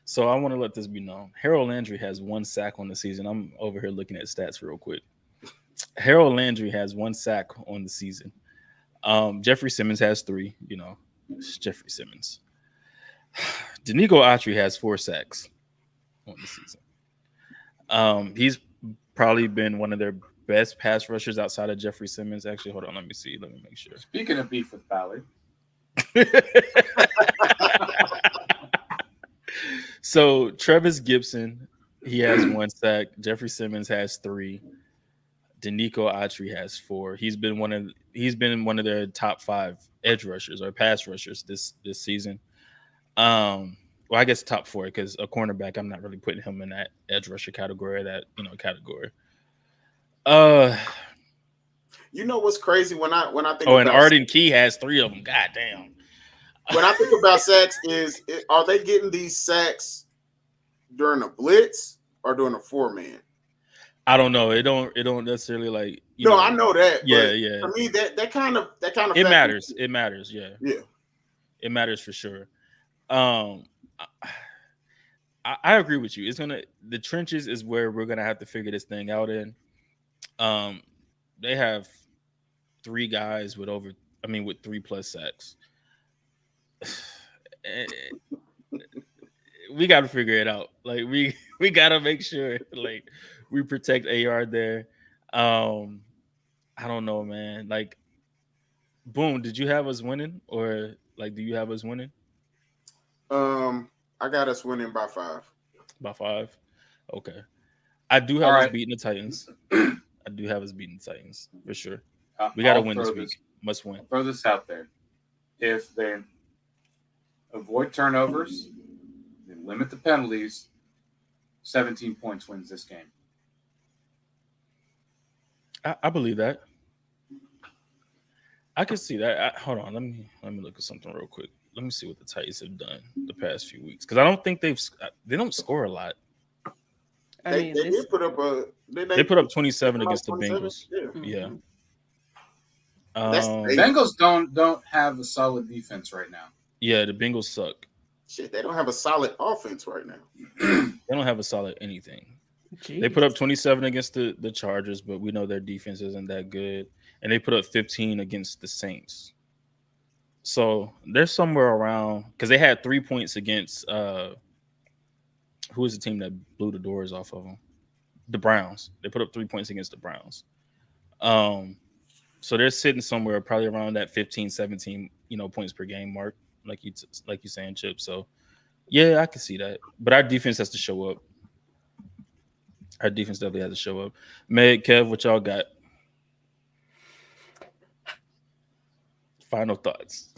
So I want to let this be known. Harold Landry has 1 sack on the season. I'm over here looking at stats real quick. Harold Landry has 1 sack on the season. Jeffrey Simmons has 3. It's Jeffrey Simmons. Danico Autry has 4 sacks on the season. He's probably been one of their best pass rushers outside of Jeffrey Simmons. Actually, hold on. Let me see. Let me make sure. Speaking of beef with Ballard. So Travis Gibson, he has 1 sack. Jeffrey Simmons has 3. Danico Autry has 4. He's been one of their top 5 edge rushers or pass rushers this season. Well, I guess top 4 because a cornerback, I'm not really putting him in that edge rusher category or that category. What's crazy when I think and Arden Key has 3 of them. God damn. When I think about sacks, are they getting these sacks during a blitz or during a 4-man? I don't know. It don't necessarily like. I know that. Yeah. For me, that kind of. It matters. It matters. Yeah. Yeah. It matters for sure. I agree with you. The trenches is where we're gonna have to figure this thing out in. They have 3 guys with 3+ sacks. We got to figure it out. Like we got to make sure like we protect AR there. I don't know, man. Like, boom. Did you have us winning, or like, do you have us winning? I got us winning by 5. By 5. Okay. I do have us beating the Titans. I do have us beating the Titans for sure. We got to win this week. Must win. I'll throw this out there. If they avoid turnovers, they limit the penalties, 17 points wins this game. I believe that. I can see that. Hold on. Let me look at something real quick. Let me see what the Titans have done the past few weeks, because I don't think they don't score a lot. They did put up they put up 27 against the Bengals. Yeah. The Bengals don't have a solid defense right now. Yeah, the Bengals suck. Shit, they don't have a solid offense right now. They don't have a solid anything. Jeez. They put up 27 against the Chargers, but we know their defense isn't that good. And they put up 15 against the Saints. So they're somewhere around, because they had 3 points against who was the team that blew the doors off of them? The Browns. They put up 3 points against the Browns. So they're sitting somewhere probably around that 15, 17, points per game mark, like you saying, Chip. So yeah, I can see that. But our defense has to show up. Our defense definitely has to show up. Meg, Kev, what y'all got? Final thoughts.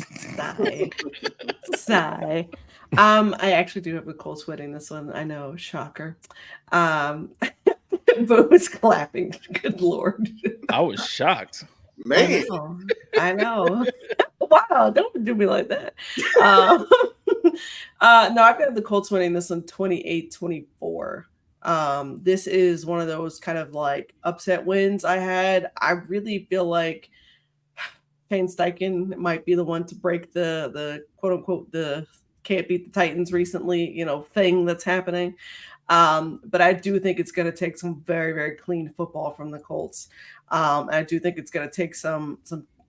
Sigh. I actually do have the Colts winning this one. I know, shocker. Boo is clapping. Good Lord. I was shocked. Man. I know. Wow, don't do me like that. No, I've got the Colts winning this one 28-24. This is one of those kind of like upset wins I had. I really feel like Shane Steichen might be the one to break the quote unquote the can't beat the Titans recently, thing that's happening. But I do think it's going to take some very, very clean football from the Colts. I do think it's going to take some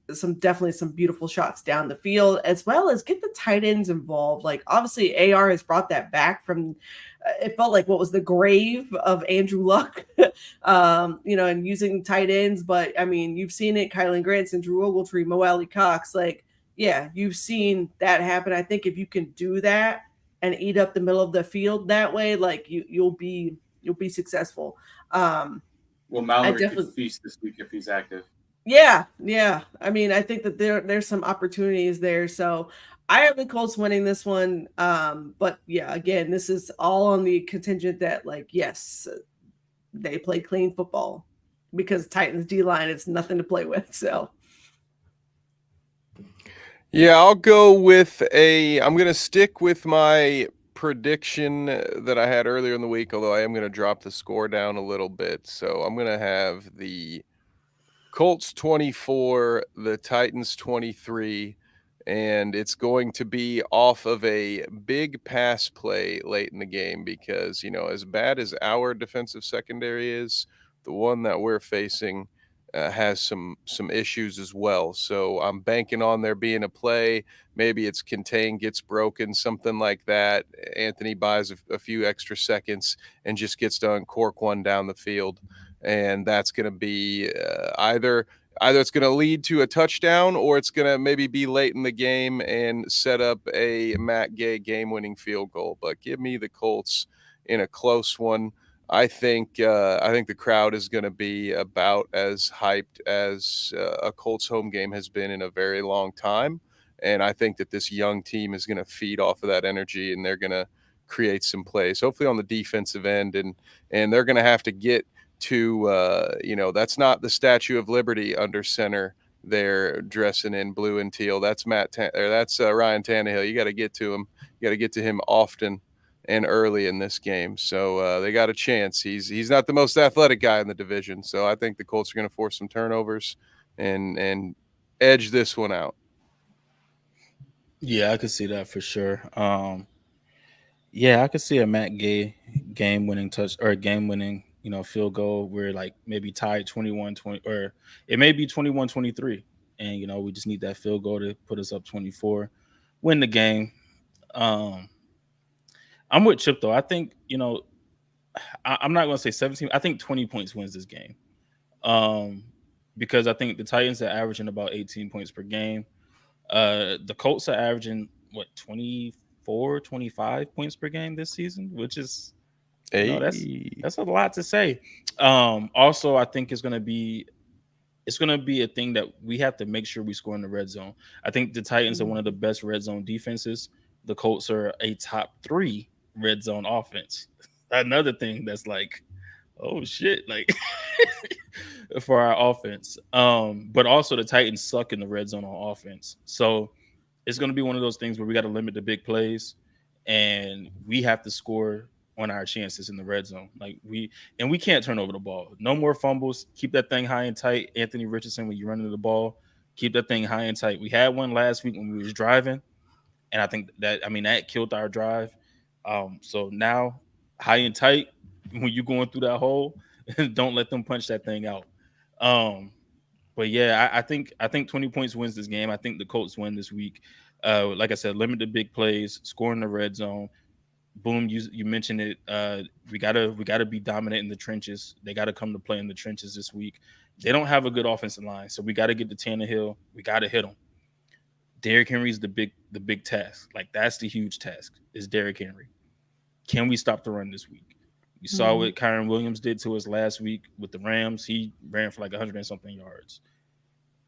definitely some beautiful shots down the field, as well as get the tight ends involved. Like obviously AR has brought that back from it felt like what was the grave of Andrew Luck, and using tight ends. But I mean, you've seen it, Kylan Granson, Drew Ogletree, Mo Alley Cox, like, yeah, you've seen that happen. I think if you can do that and eat up the middle of the field that way, like you'll be successful. Well, Mallory could feast this week if he's active. Yeah. I mean, I think that there's some opportunities there. So I have the Colts winning this one. But yeah, again, this is all on the contingent that, like, yes, they play clean football, because Titans D line is nothing to play with. So yeah, I'll go with I'm going to stick with my prediction that I had earlier in the week, although I am going to drop the score down a little bit. So I'm going to have the Colts 24, the Titans 23, and it's going to be off of a big pass play late in the game because, as bad as our defensive secondary is, the one that we're facing has some issues as well. So I'm banking on there being a play. Maybe it's contained, gets broken, something like that. Anthony buys a few extra seconds and just gets to uncork one down the field. And that's going to be either it's going to lead to a touchdown, or it's going to maybe be late in the game and set up a Matt Gay game-winning field goal. But give me the Colts in a close one. I think the crowd is going to be about as hyped as a Colts home game has been in a very long time. And I think that this young team is going to feed off of that energy, and they're going to create some plays, hopefully on the defensive end. And they're going to have to get to, that's not the Statue of Liberty under center there dressing in blue and teal. That's Ryan Tannehill. You got to get to him. You got to get to him often and early in this game. So they got a chance. He's not the most athletic guy in the division. So I think the Colts are going to force some turnovers and edge this one out. Yeah, I could see that for sure. Yeah, I could see a Matt Gay game-winning touch or game-winning, field goal. We're like maybe tied 21-20, or it may be 21-23. And, we just need that field goal to put us up 24, win the game. I'm with Chip, though. I think, I'm not going to say 17. I think 20 points wins this game. Because I think the Titans are averaging about 18 points per game. The Colts are averaging, 24, 25 points per game this season, which is, that's a lot to say. Also, I think it's going to be a thing that we have to make sure we score in the red zone. I think the Titans are one of the best red zone defenses. The Colts are a top 3 red zone offense. Another thing that's like, oh shit, like for our offense. But also the Titans suck in the red zone on offense. So it's going to be one of those things where we got to limit the big plays, and we have to score on our chances in the red zone. Like we can't turn over the ball. No more fumbles. Keep that thing high and tight. Anthony Richardson, when you run into the ball, keep that thing high and tight. We had one last week when we was driving, and I think that killed our drive. So now high and tight, when you're going through that hole, don't let them punch that thing out. But yeah, I think 20 points wins this game. I think the Colts win this week. Like I said, limit the big plays, score in the red zone. Boom, you mentioned it. We gotta be dominant in the trenches. They gotta come to play in the trenches this week. They don't have a good offensive line, so we gotta get to Tannehill. We gotta hit him. Derrick Henry's the big task. Like that's the huge task is Derrick Henry. Can we stop the run this week? You saw what Kyron Williams did to us last week with the Rams. He ran for like 100 and something yards.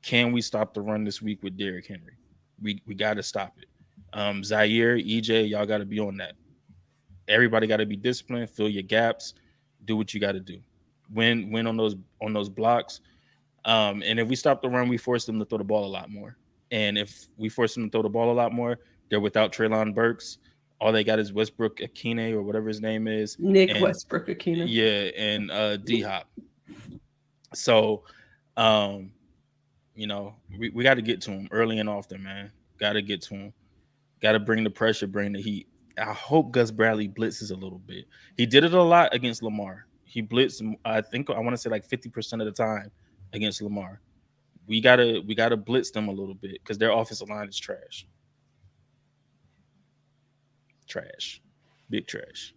Can we stop the run this week with Derrick Henry? We got to stop it. Zaire, EJ, y'all got to be on that. Everybody got to be disciplined. Fill your gaps. Do what you got to do. Win on those blocks. And if we stop the run, we force them to throw the ball a lot more. And if we force them to throw the ball a lot more, they're without Treylon Burks. All they got is Westbrook Akine or whatever his name is. Westbrook Akine. Yeah, and D-Hop. So, we got to get to him early and often, man. Got to get to him. Got to bring the pressure, bring the heat. I hope Gus Bradley blitzes a little bit. He did it a lot against Lamar. He blitzed, I want to say like 50% of the time against Lamar. we gotta blitz them a little bit because their offensive line is trash. Trash. Big trash.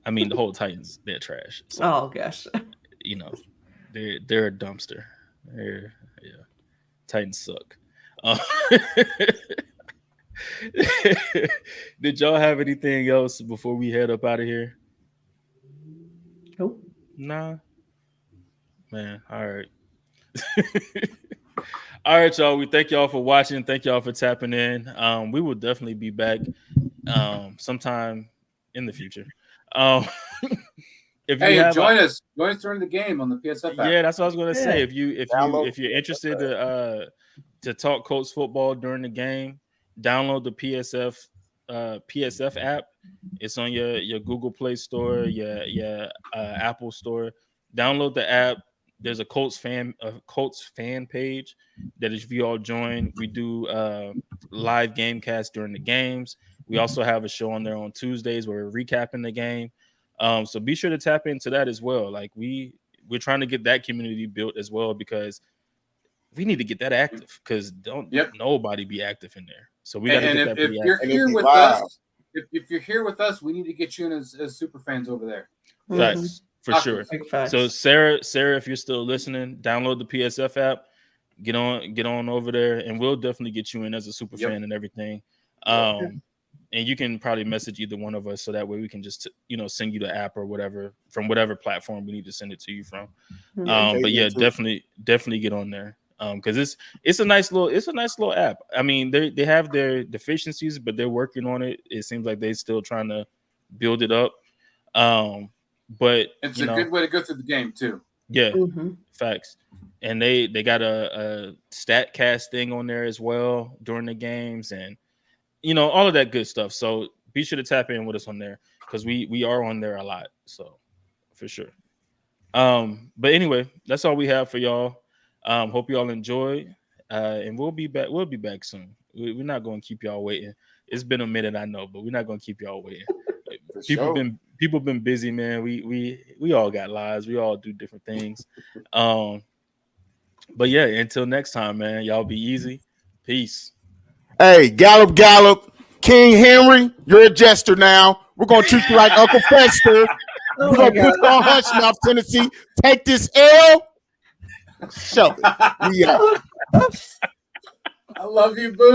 I mean, the whole Titans, they're trash. So, Oh gosh. you know, they're a dumpster. Titans suck. Did y'all have anything else before we head up out of here? Nope. Nah. Man, all right. All right, y'all. We thank y'all for watching. Thank y'all for tapping in. We will definitely be back sometime in the future. If you have join us during the game on the PSF app. Yeah, that's what I was gonna say. If you're interested to talk Colts football during the game, download the PSF app. It's on your Google Play Store, your Apple Store. Download the app. There's a Colts fan page that if you all join, we do live game cast during the games. We also have a show on there on Tuesdays where we're recapping the game. So be sure to tap into that as well. Like we're trying to get that community built as well because we need to get that active because nobody be active in there. So we got to get that pretty active. If you're here with us, we need to get you in as super fans over there. Facts. For sure. So Sarah, if you're still listening, download the PSF app, get on over there, and we'll definitely get you in as a super fan and everything. And you can probably message either one of us so that way we can just send you the app or whatever from whatever platform we need to send it to you from. But yeah, definitely get on there because it's a nice little app. I mean, they have their deficiencies, but they're working on it. It seems like they're still trying to build it up. But it's a good way to go through the game too. Yeah, facts. And they got a stat cast thing on there as well during the games, and all of that good stuff. So be sure to tap in with us on there because we are on there a lot. So for sure. But anyway, that's all we have for y'all. Hope y'all enjoy. And we'll be back. We'll be back soon. We're not going to keep y'all waiting. It's been a minute, I know, but we're not going to keep y'all waiting. People been busy, man. We all got lives. We all do different things. But yeah, until next time, man. Y'all be easy. Peace. Hey, Gallop, King Henry, you're a jester now. We're gonna treat you like Uncle Fester. We're gonna put you on hush mouth, Tennessee. Take this L. Show it. I love you, boo.